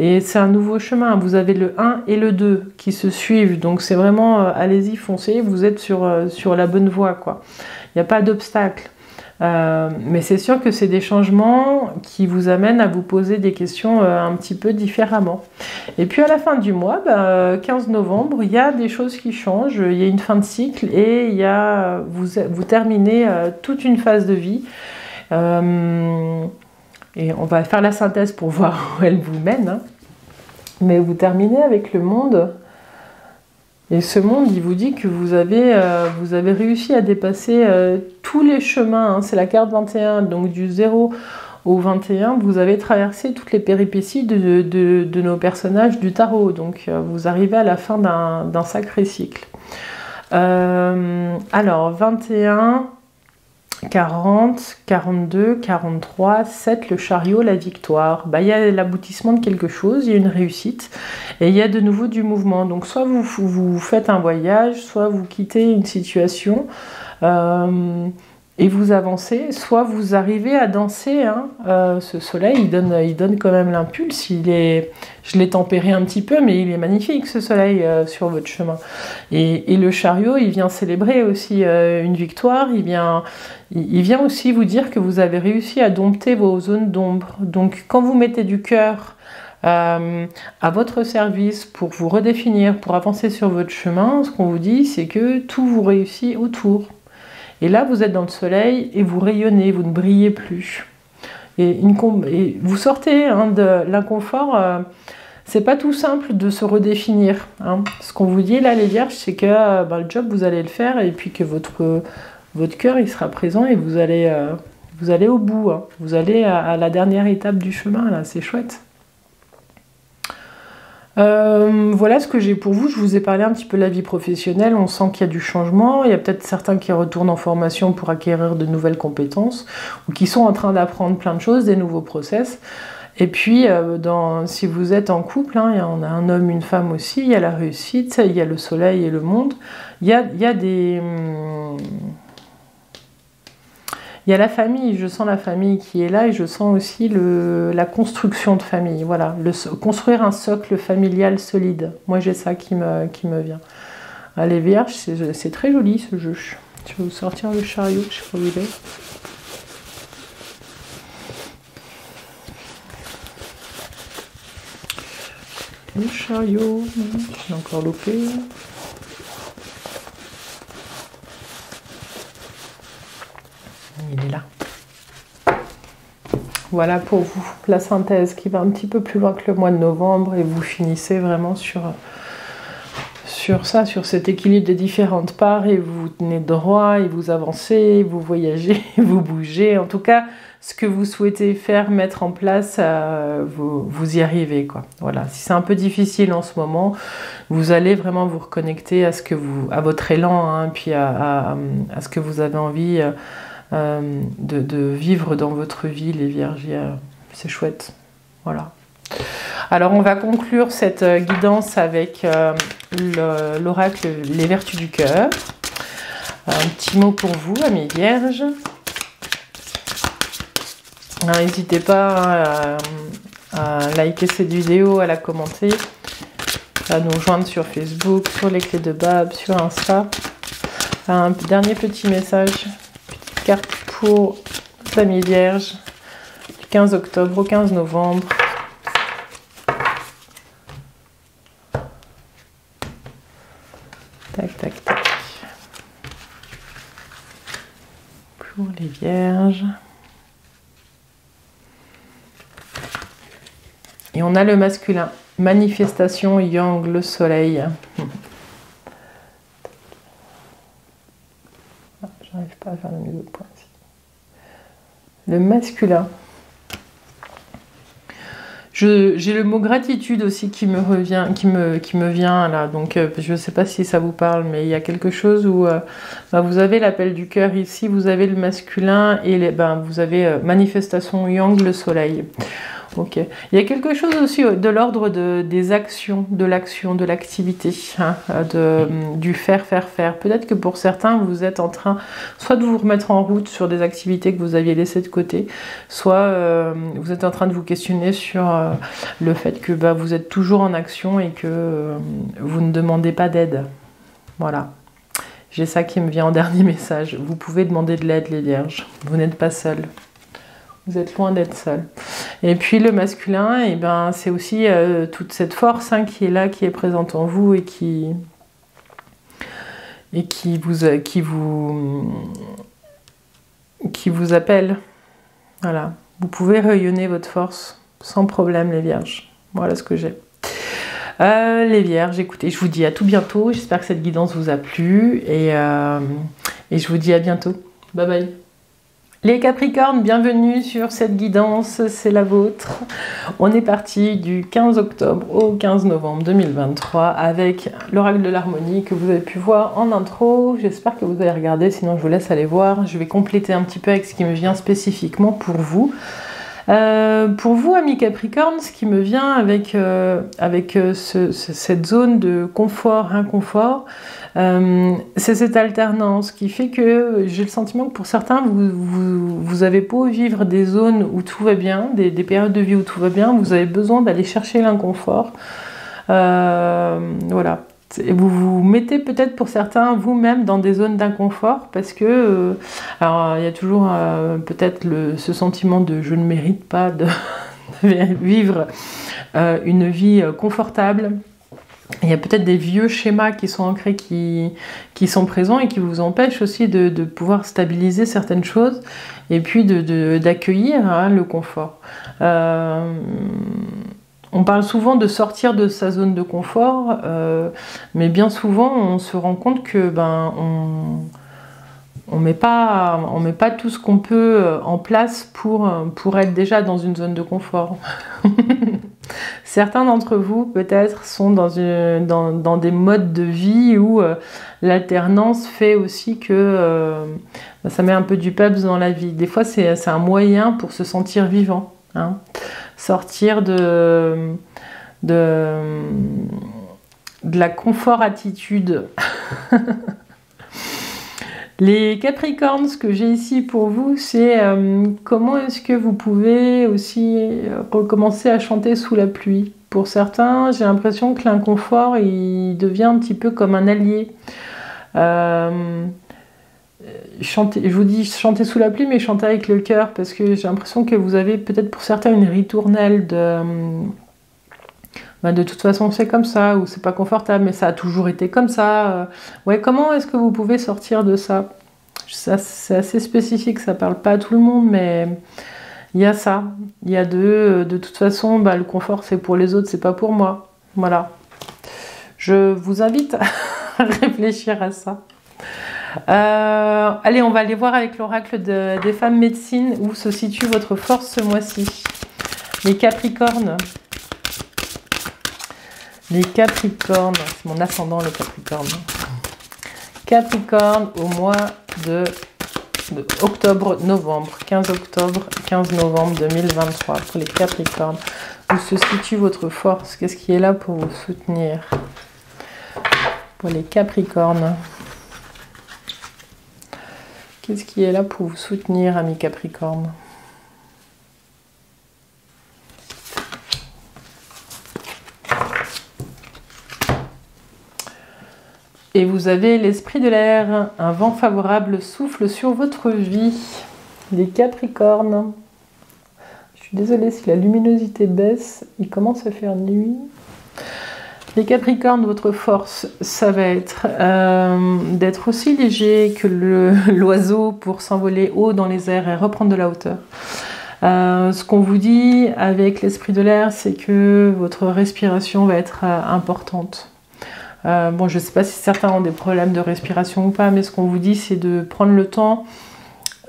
Et c'est un nouveau chemin. Vous avez le 1 et le 2 qui se suivent, donc c'est vraiment allez-y, foncez, vous êtes sur la bonne voie, quoi. Il n'y a pas d'obstacle. Mais c'est sûr que c'est des changements qui vous amènent à vous poser des questions un petit peu différemment. Et puis à la fin du mois, 15 novembre, il y a des choses qui changent, il y a une fin de cycle et vous terminez toute une phase de vie. Et on va faire la synthèse pour voir où elle vous mène. Hein. Mais vous terminez avec le monde. Et ce monde, il vous dit que vous avez réussi à dépasser tous les chemins. Hein. C'est la carte 21, donc du 0 au 21, vous avez traversé toutes les péripéties de nos personnages du tarot. Donc vous arrivez à la fin d'un sacré cycle. Alors, 21, 40, 42, 43, 7, le chariot, la victoire. Il y a l'aboutissement de quelque chose, il y a une réussite et il y a de nouveau du mouvement. Donc soit vous faites un voyage, soit vous quittez une situation et vous avancez, soit vous arrivez à danser. Hein. Ce soleil, il donne quand même l'impulse. Je l'ai tempéré un petit peu, mais il est magnifique ce soleil sur votre chemin. Et le chariot, il vient célébrer aussi une victoire. Il vient aussi vous dire que vous avez réussi à dompter vos zones d'ombre. Donc quand vous mettez du cœur à votre service pour vous redéfinir, pour avancer sur votre chemin, ce qu'on vous dit, c'est que tout vous réussit autour. Et là, vous êtes dans le soleil et vous rayonnez, vous ne brillez plus. Et vous sortez hein, de l'inconfort. C'est pas tout simple de se redéfinir. Hein. Ce qu'on vous dit là, les vierges, c'est que le job, vous allez le faire et puis que votre cœur, il sera présent et vous allez au bout. Hein. Vous allez à la dernière étape du chemin, là, c'est chouette. Voilà ce que j'ai pour vous. Je vous ai parlé un petit peu de la vie professionnelle. On sent qu'il y a du changement. Il y a peut-être certains qui retournent en formation pour acquérir de nouvelles compétences ou qui sont en train d'apprendre plein de choses, des nouveaux process. Et puis, si vous êtes en couple, hein, on a un homme, une femme aussi, il y a la réussite, il y a le soleil et le monde. Il y a la famille, je sens la famille qui est là et je sens aussi la construction de famille. Voilà, construire un socle familial solide. Moi, j'ai ça qui me vient. Les vierges, c'est très joli ce jeu. Je vais vous sortir le chariot, je sais pas où il est. Le chariot, j'ai encore loupé. Il est là. Voilà pour vous, la synthèse qui va un petit peu plus loin que le mois de novembre et vous finissez vraiment sur cet équilibre des différentes parts et vous tenez droit et vous avancez, vous voyagez, vous bougez. En tout cas, ce que vous souhaitez faire, mettre en place, vous y arrivez, quoi. Voilà. Si c'est un peu difficile en ce moment, vous allez vraiment vous reconnecter à votre élan, hein, puis à ce que vous avez envie de vivre dans votre vie, les vierges. C'est chouette. Voilà. Alors on va conclure cette guidance avec l'oracle Les Vertus du Cœur. Un petit mot pour vous, amis vierges. N'hésitez pas à liker cette vidéo, à la commenter, à nous rejoindre sur Facebook, sur les clés de Bab, sur Insta. Un dernier petit message, petite carte pour les amis vierges, du 15 octobre au 15 novembre. Tac, tac, tac. Pour les vierges. Et on a le masculin. Manifestation yang, le soleil. J'arrive pas à faire la mise au point ici. Le masculin. J'ai le mot gratitude aussi qui me revient, qui me vient là. Donc je ne sais pas si ça vous parle, mais il y a quelque chose où vous avez l'appel du cœur ici, vous avez le masculin et vous avez manifestation yang, le soleil. Ok. Il y a quelque chose aussi de l'ordre des actions, de l'action, de l'activité, hein, du faire. Peut-être que pour certains, vous êtes en train soit de vous remettre en route sur des activités que vous aviez laissées de côté, soit vous êtes en train de vous questionner sur le fait que vous êtes toujours en action et que vous ne demandez pas d'aide. Voilà. J'ai ça qui me vient en dernier message. Vous pouvez demander de l'aide, les vierges. Vous n'êtes pas seuls. Vous êtes loin d'être seul. Et puis le masculin, c'est aussi toute cette force qui est là, qui est présente en vous et qui vous appelle. Voilà. Vous pouvez rayonner votre force sans problème, les vierges. Voilà ce que j'ai. Les vierges, écoutez, je vous dis à tout bientôt. J'espère que cette guidance vous a plu et je vous dis à bientôt. Bye bye. Les Capricornes, bienvenue sur cette guidance, c'est la vôtre. On est parti du 15 octobre au 15 novembre 2023 avec l'oracle de l'harmonie que vous avez pu voir en intro. J'espère que vous avez regardé, sinon je vous laisse aller voir. Je vais compléter un petit peu avec ce qui me vient spécifiquement pour vous. Pour vous, amis Capricorne, ce qui me vient avec cette zone de confort-inconfort, c'est cette alternance qui fait que j'ai le sentiment que pour certains, vous avez beau vivre des zones où tout va bien, des périodes de vie où tout va bien, vous avez besoin d'aller chercher l'inconfort. Voilà. Et vous vous mettez peut-être pour certains vous-même dans des zones d'inconfort parce que alors il y a toujours peut-être ce sentiment de je ne mérite pas de vivre une vie confortable. Il y a peut-être des vieux schémas qui sont ancrés, qui sont présents et qui vous empêchent aussi de pouvoir stabiliser certaines choses et puis d'accueillir le confort. On parle souvent de sortir de sa zone de confort, mais bien souvent on se rend compte que on met pas tout ce qu'on peut en place pour être déjà dans une zone de confort. Certains d'entre vous peut-être sont dans des modes de vie où l'alternance fait aussi que ça met un peu du peps dans la vie. Des fois c'est un moyen pour se sentir vivant, hein. Sortir de la confort-attitude. Les Capricornes, ce que j'ai ici pour vous, c'est comment est-ce que vous pouvez aussi recommencer à chanter sous la pluie. Pour certains, j'ai l'impression que l'inconfort, il devient un petit peu comme un allié. Je vous dis chanter sous la pluie, mais chanter avec le cœur, parce que j'ai l'impression que vous avez peut-être pour certains une ritournelle de toute façon c'est comme ça, ou c'est pas confortable, mais ça a toujours été comme ça. Ouais, comment est-ce que vous pouvez sortir de ça? C'est assez spécifique, ça parle pas à tout le monde, mais il y a ça. Il y a de toute façon, le confort c'est pour les autres, c'est pas pour moi. Voilà. Je vous invite à réfléchir à ça. Allez, on va aller voir avec l'oracle des femmes médecines où se situe votre force ce mois-ci. Les Capricornes. Les Capricornes, c'est mon ascendant le Capricorne. Capricorne au mois de octobre-novembre, 15 octobre, 15 novembre 2023 pour les Capricornes. Où se situe votre force? Qu'est-ce qui est là pour vous soutenir? Pour les Capricornes. Qu'est-ce qui est là pour vous soutenir, amis Capricorne? Et vous avez l'esprit de l'air, un vent favorable souffle sur votre vie. Les Capricornes. Je suis désolée si la luminosité baisse, il commence à faire nuit. Les Capricornes, votre force, ça va être d'être aussi léger que l'oiseau pour s'envoler haut dans les airs et reprendre de la hauteur. Ce qu'on vous dit avec l'esprit de l'air, c'est que votre respiration va être importante. Je ne sais pas si certains ont des problèmes de respiration ou pas, mais ce qu'on vous dit, c'est de prendre le temps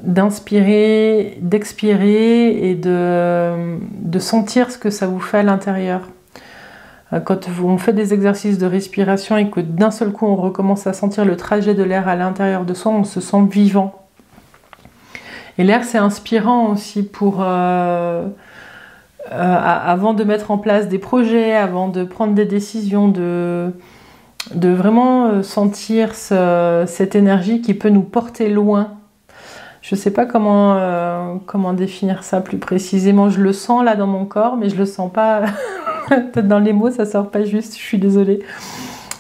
d'inspirer, d'expirer et de sentir ce que ça vous fait à l'intérieur. Quand on fait des exercices de respiration et que d'un seul coup on recommence à sentir le trajet de l'air à l'intérieur de soi, on se sent vivant. Et l'air, c'est inspirant aussi pour avant de mettre en place des projets, avant de prendre des décisions, de vraiment sentir cette énergie qui peut nous porter loin. Je ne sais pas comment définir ça plus précisément. Je le sens là dans mon corps, mais je le sens pas. Peut-être dans les mots, ça sort pas juste. Je suis désolée.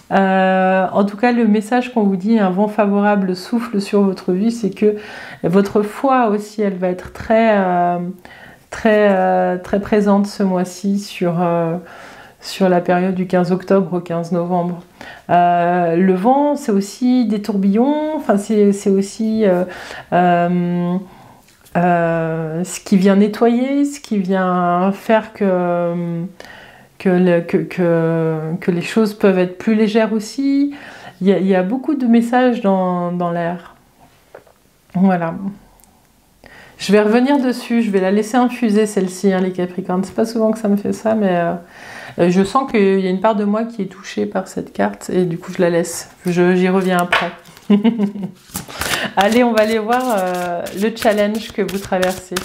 En tout cas, le message qu'on vous dit, un vent favorable souffle sur votre vie, c'est que votre foi aussi, elle va être très présente ce mois-ci sur la période du 15 octobre au 15 novembre. Le vent, c'est aussi des tourbillons, enfin, c'est aussi ce qui vient nettoyer, ce qui vient faire que les choses peuvent être plus légères aussi. Il y a beaucoup de messages dans l'air. Voilà. Je vais revenir dessus, je vais la laisser infuser celle-ci, hein, les Capricornes. C'est pas souvent que ça me fait ça, mais je sens qu'il y a une part de moi qui est touchée par cette carte et du coup je la laisse. J'y reviens après. Allez, on va aller voir le challenge que vous traversez.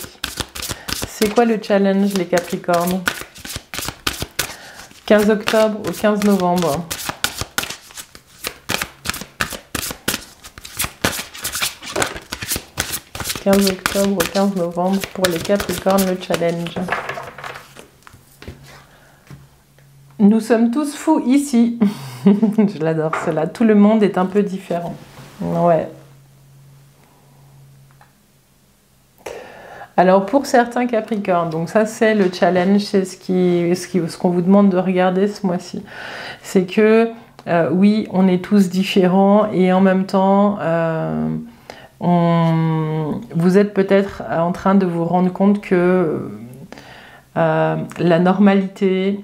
C'est quoi le challenge, les Capricornes ? 15 octobre au 15 novembre. « 15 octobre au 15 novembre pour les Capricornes, le challenge. Nous sommes tous fous ici. » Je l'adore cela. Tout le monde est un peu différent. Ouais. Alors pour certains Capricornes, donc ça c'est le challenge, c'est ce qu'on vous demande de regarder ce mois-ci. C'est que oui, on est tous différents et en même temps, vous êtes peut-être en train de vous rendre compte que la normalité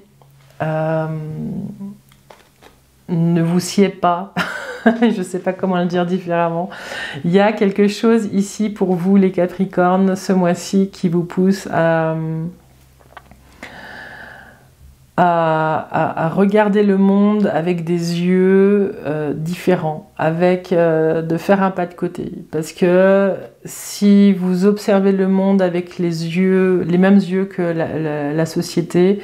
ne vous sied pas. Je ne sais pas comment le dire différemment. Il y a quelque chose ici pour vous, les Capricornes, ce mois-ci, qui vous pousse à regarder le monde avec des yeux différents, de faire un pas de côté. Parce que si vous observez le monde avec les mêmes yeux que la société,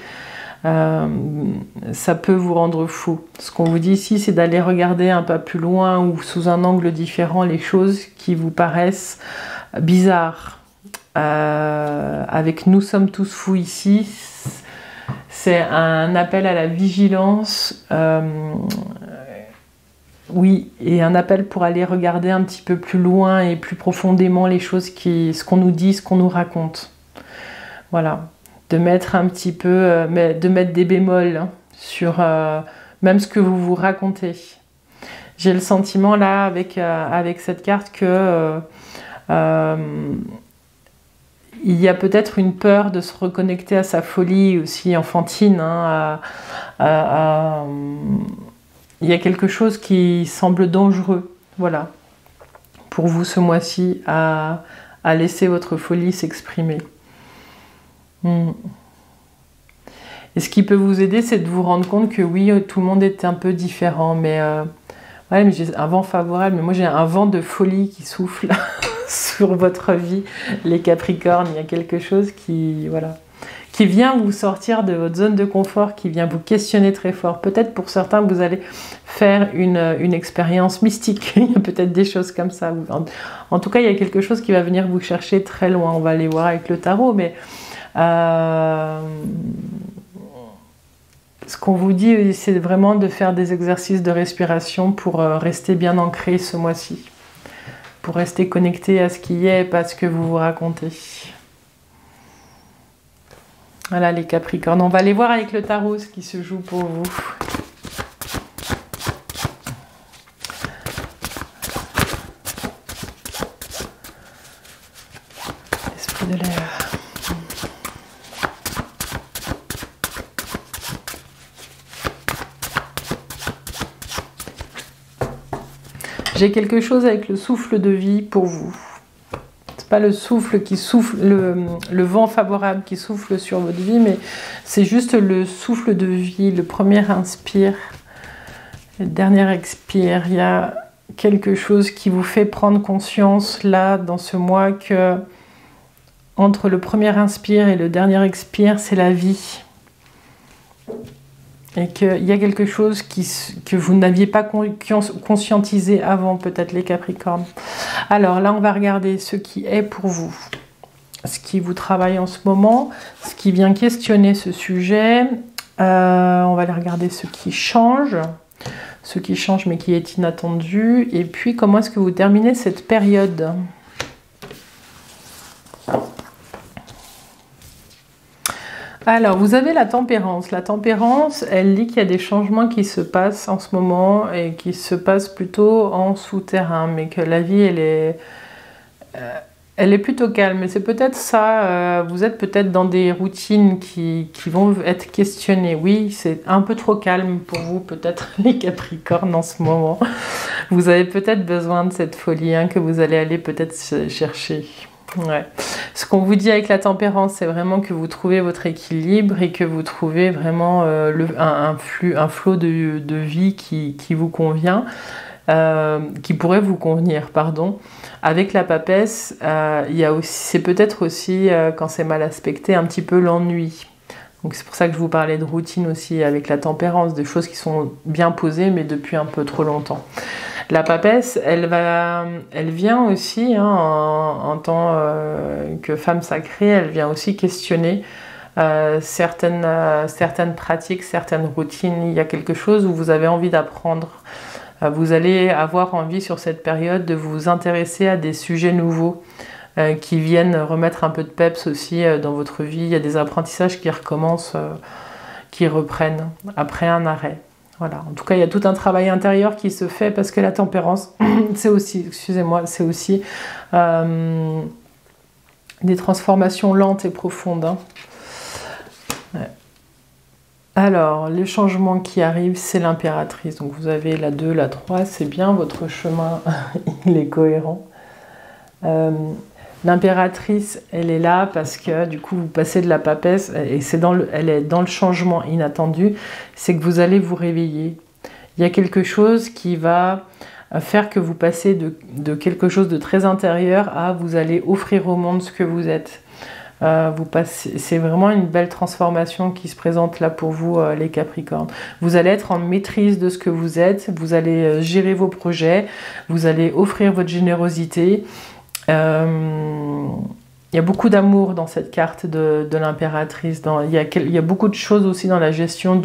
ça peut vous rendre fou. Ce qu'on vous dit ici, c'est d'aller regarder un pas plus loin ou sous un angle différent les choses qui vous paraissent bizarres. Avec « Nous sommes tous fous » ici, c'est un appel à la vigilance, oui, et un appel pour aller regarder un petit peu plus loin et plus profondément les choses, ce qu'on nous dit, ce qu'on nous raconte. Voilà. De mettre un petit peu, de mettre des bémols hein, sur même ce que vous vous racontez. J'ai le sentiment là avec cette carte que il y a peut-être une peur de se reconnecter à sa folie aussi enfantine. Hein, il y a quelque chose qui semble dangereux, voilà, pour vous ce mois-ci, à laisser votre folie s'exprimer. Et ce qui peut vous aider, c'est de vous rendre compte que oui, tout le monde est un peu différent, mais ouais, mais j'ai un vent favorable, mais moi j'ai un vent de folie qui souffle sur votre vie, les Capricornes. Il y a quelque chose qui vient vous sortir de votre zone de confort, qui vient vous questionner très fort. Peut-être pour certains, vous allez faire une expérience mystique. Il y a peut-être des choses comme ça. En tout cas, il y a quelque chose qui va venir vous chercher très loin. On va aller voir avec le tarot, mais ce qu'on vous dit, c'est vraiment de faire des exercices de respiration pour rester bien ancré ce mois-ci, pour rester connecté à ce qui est et pas à ce que vous vous racontez. Voilà les Capricornes, on va aller voir avec le tarot ce qui se joue pour vous. Esprit de l'air. J'ai quelque chose avec le souffle de vie pour vous. pas le souffle qui souffle, le vent favorable qui souffle sur votre vie, mais c'est juste le souffle de vie, le premier inspire, le dernier expire. Il y a quelque chose qui vous fait prendre conscience là, dans ce mois, que entre le premier inspire et le dernier expire, c'est la vie. Et qu'il y a quelque chose que vous n'aviez pas conscientisé avant, peut-être les Capricornes. Alors là, on va regarder ce qui est pour vous, ce qui vous travaille en ce moment, ce qui vient questionner ce sujet. On va aller regarder ce qui change mais qui est inattendu. Et puis, comment est-ce que vous terminez cette période ? Alors, vous avez la tempérance. La tempérance, elle dit qu'il y a des changements qui se passent en ce moment et qui se passent plutôt en souterrain, mais que la vie, elle est plutôt calme. Et c'est peut-être ça, vous êtes peut-être dans des routines qui vont être questionnées. Oui, c'est un peu trop calme pour vous, peut-être les Capricornes en ce moment. Vous avez peut-être besoin de cette folie que vous allez aller peut-être chercher. Ouais. Ce qu'on vous dit avec la tempérance, c'est vraiment que vous trouvez votre équilibre et que vous trouvez vraiment un flot de vie qui vous convient, qui pourrait vous convenir, pardon. Avec la papesse, c'est peut-être aussi, quand c'est mal aspecté, un petit peu l'ennui. Donc c'est pour ça que je vous parlais de routine aussi avec la tempérance, des choses qui sont bien posées mais depuis un peu trop longtemps. La papesse, elle vient aussi, en tant que femme sacrée, elle vient aussi questionner certaines pratiques, certaines routines. Il y a quelque chose où vous avez envie d'apprendre. Vous allez avoir envie sur cette période de vous intéresser à des sujets nouveaux qui viennent remettre un peu de peps aussi dans votre vie. Il y a des apprentissages qui recommencent, qui reprennent après un arrêt. Voilà. En tout cas, il y a tout un travail intérieur qui se fait parce que la tempérance, c'est aussi, c'est aussi des transformations lentes et profondes. Ouais. Alors, les changements qui arrivent, c'est l'impératrice. Donc, vous avez la 2, la 3, c'est bien, votre chemin, il est cohérent. L'impératrice, elle est là parce que du coup vous passez de la papesse et elle est dans le changement inattendu, c'est que vous allez vous réveiller. Il y a quelque chose qui va faire que vous passez de quelque chose de très intérieur à vous allez offrir au monde ce que vous êtes. C'est vraiment une belle transformation qui se présente là pour vous, les Capricornes. Vous allez être en maîtrise de ce que vous êtes, vous allez gérer vos projets, vous allez offrir votre générosité. Il y a beaucoup d'amour dans cette carte de l'impératrice. Il y a beaucoup de choses aussi dans la gestion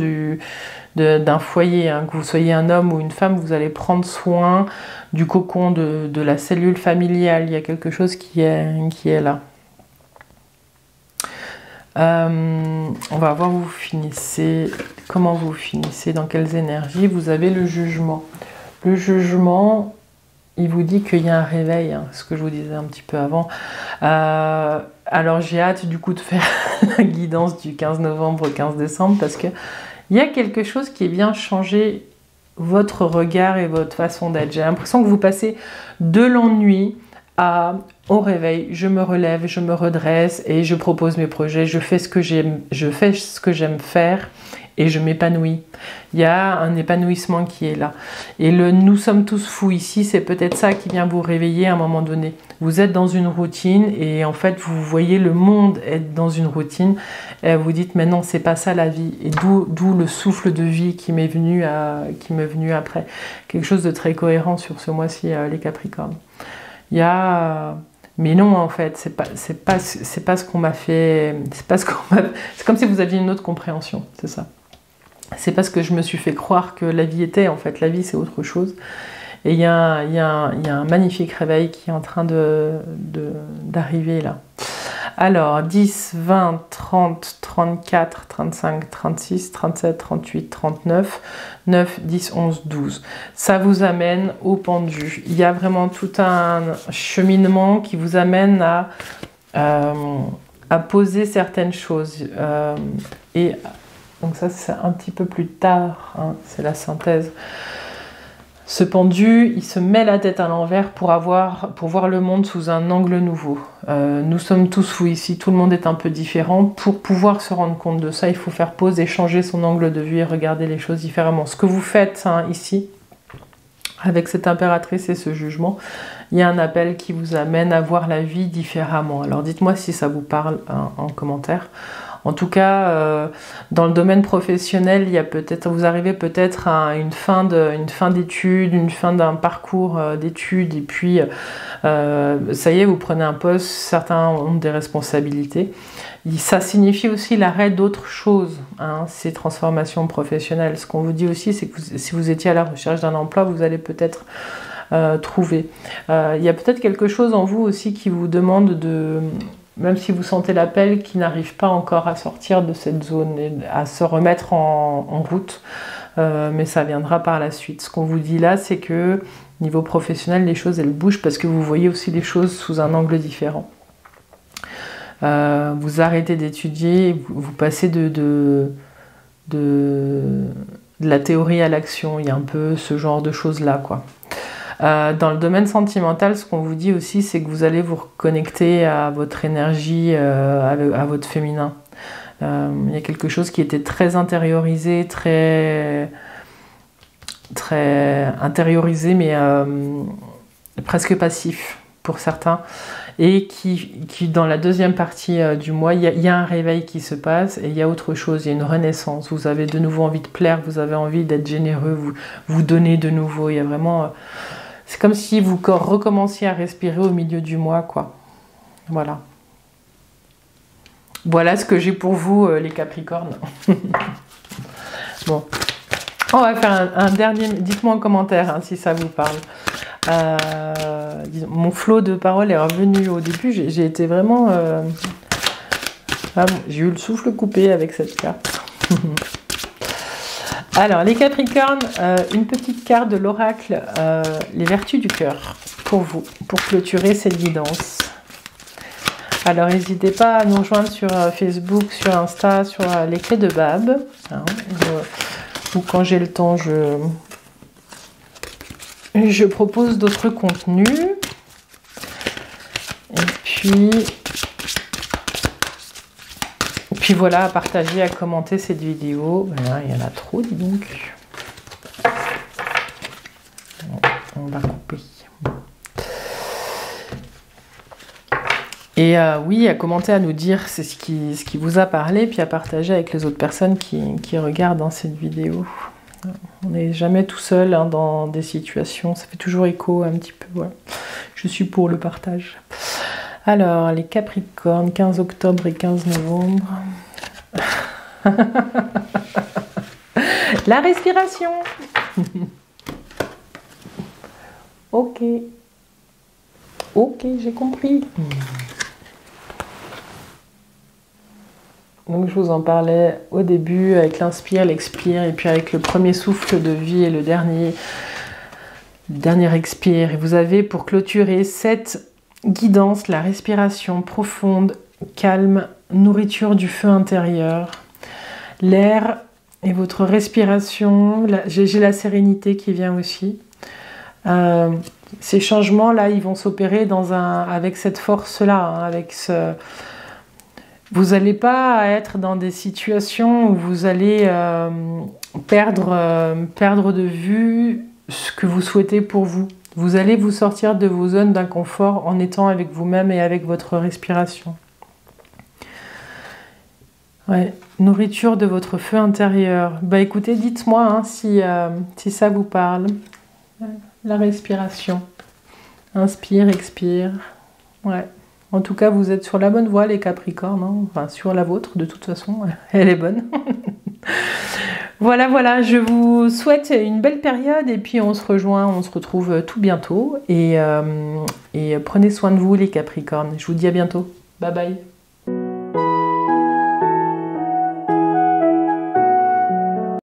d'un foyer. Que vous soyez un homme ou une femme, vous allez prendre soin du cocon, de la cellule familiale. Il y a quelque chose qui est là. On va voir où vous finissez, comment vous finissez, dans quelles énergies. Vous avez le jugement. Le jugement... il vous dit qu'il y a un réveil, ce que je vous disais un petit peu avant. Alors j'ai hâte du coup de faire la guidance du 15 novembre au 15 décembre parce qu'il y a quelque chose qui vient changer votre regard et votre façon d'être. J'ai l'impression que vous passez de l'ennui au réveil, je me relève, je me redresse et je propose mes projets, je fais ce que j'aime faire et je m'épanouis. Il y a un épanouissement qui est là. Et nous sommes tous fous ici, c'est peut-être ça qui vient vous réveiller à un moment donné. Vous êtes dans une routine et en fait vous voyez le monde être dans une routine et vous dites mais non, c'est pas ça la vie. Et d'où le souffle de vie qui m'est venu après. Quelque chose de très cohérent sur ce mois-ci, les Capricornes. Il y a... mais non, en fait, c'est pas ce qu'on m'a fait... C'est comme si vous aviez une autre compréhension, c'est ça. C'est pas ce que je me suis fait croire que la vie était, en fait. La vie, c'est autre chose. Et il y a un magnifique réveil qui est en train d'arriver, là. Alors, 10, 20, 30, 34, 35, 36, 37, 38, 39, 9, 10, 11, 12. Ça vous amène au pendu. Il y a vraiment tout un cheminement qui vous amène à poser certaines choses. Donc ça, c'est un petit peu plus tard. C'est la synthèse. Ce pendu, il se met la tête à l'envers pour voir le monde sous un angle nouveau. Nous sommes tous fous ici, tout le monde est un peu différent. Pour pouvoir se rendre compte de ça, il faut faire pause et changer son angle de vue et regarder les choses différemment. Ce que vous faites ici, avec cette impératrice et ce jugement, il y a un appel qui vous amène à voir la vie différemment. Alors dites-moi si ça vous parle en commentaire. En tout cas, dans le domaine professionnel, vous arrivez peut-être à une fin d'études, une fin d'un parcours d'études, et puis ça y est, vous prenez un poste, certains ont des responsabilités. Ça signifie aussi l'arrêt d'autres choses, ces transformations professionnelles. Ce qu'on vous dit aussi, c'est que si vous étiez à la recherche d'un emploi, vous allez peut-être trouver. Il y a peut-être quelque chose en vous aussi qui vous demande de... Même si vous sentez l'appel, qui n'arrive pas encore à sortir de cette zone et à se remettre en route, mais ça viendra par la suite. Ce qu'on vous dit là, c'est que niveau professionnel, les choses elles bougent parce que vous voyez aussi les choses sous un angle différent. Vous arrêtez d'étudier, vous passez de la théorie à l'action. Il y a un peu ce genre de choses là, quoi. Dans le domaine sentimental, ce qu'on vous dit aussi, c'est que vous allez vous reconnecter à votre énergie, à votre féminin. Il y a quelque chose qui était très intériorisé, très intériorisé, mais presque passif pour certains. Et qui dans la deuxième partie du mois, il y a un réveil qui se passe et il y a autre chose, il y a une renaissance. Vous avez de nouveau envie de plaire, vous avez envie d'être généreux, vous donnez de nouveau. Il y a vraiment... c'est comme si vous recommenciez à respirer au milieu du mois, quoi. Voilà. Voilà ce que j'ai pour vous, les Capricornes. Bon. On va faire un dernier... Dites-moi en commentaire si ça vous parle. Mon flot de paroles est revenu au début. J'ai été vraiment... j'ai eu le souffle coupé avec cette carte. Alors, les Capricornes, une petite carte de l'oracle, les vertus du cœur, pour vous, pour clôturer cette guidance. Alors, n'hésitez pas à nous rejoindre sur Facebook, sur Insta, sur les clés de Bab. Ou quand j'ai le temps, je propose d'autres contenus. Et puis voilà, à partager, à commenter cette vidéo. Voilà, il y en a trop, dis donc. On va couper. Et oui, à commenter, à nous dire c'est ce qui vous a parlé, puis à partager avec les autres personnes qui regardent cette vidéo. On n'est jamais tout seul dans des situations, ça fait toujours écho un petit peu. Voilà. Je suis pour le partage. Alors, les Capricornes, 15 octobre et 15 novembre. La respiration. Ok. Ok, j'ai compris. Donc je vous en parlais au début avec l'inspire, l'expire, et puis avec le premier souffle de vie et le dernier expire. Et vous avez pour clôturer cette guidance, la respiration profonde, calme, nourriture du feu intérieur, l'air et votre respiration. J'ai la sérénité qui vient aussi. Ces changements-là, ils vont s'opérer avec cette force-là, avec ce... Vous n'allez pas être dans des situations où vous allez perdre de vue ce que vous souhaitez pour vous. Vous allez vous sortir de vos zones d'inconfort en étant avec vous-même et avec votre respiration. Ouais, nourriture de votre feu intérieur. Bah écoutez, dites-moi si ça vous parle. La respiration. Inspire, expire. Ouais. En tout cas, vous êtes sur la bonne voie, les Capricornes. Enfin, sur la vôtre, de toute façon. Elle est bonne. Voilà. Je vous souhaite une belle période. Et puis, on se retrouve tout bientôt. Et prenez soin de vous, les Capricornes. Je vous dis à bientôt. Bye bye.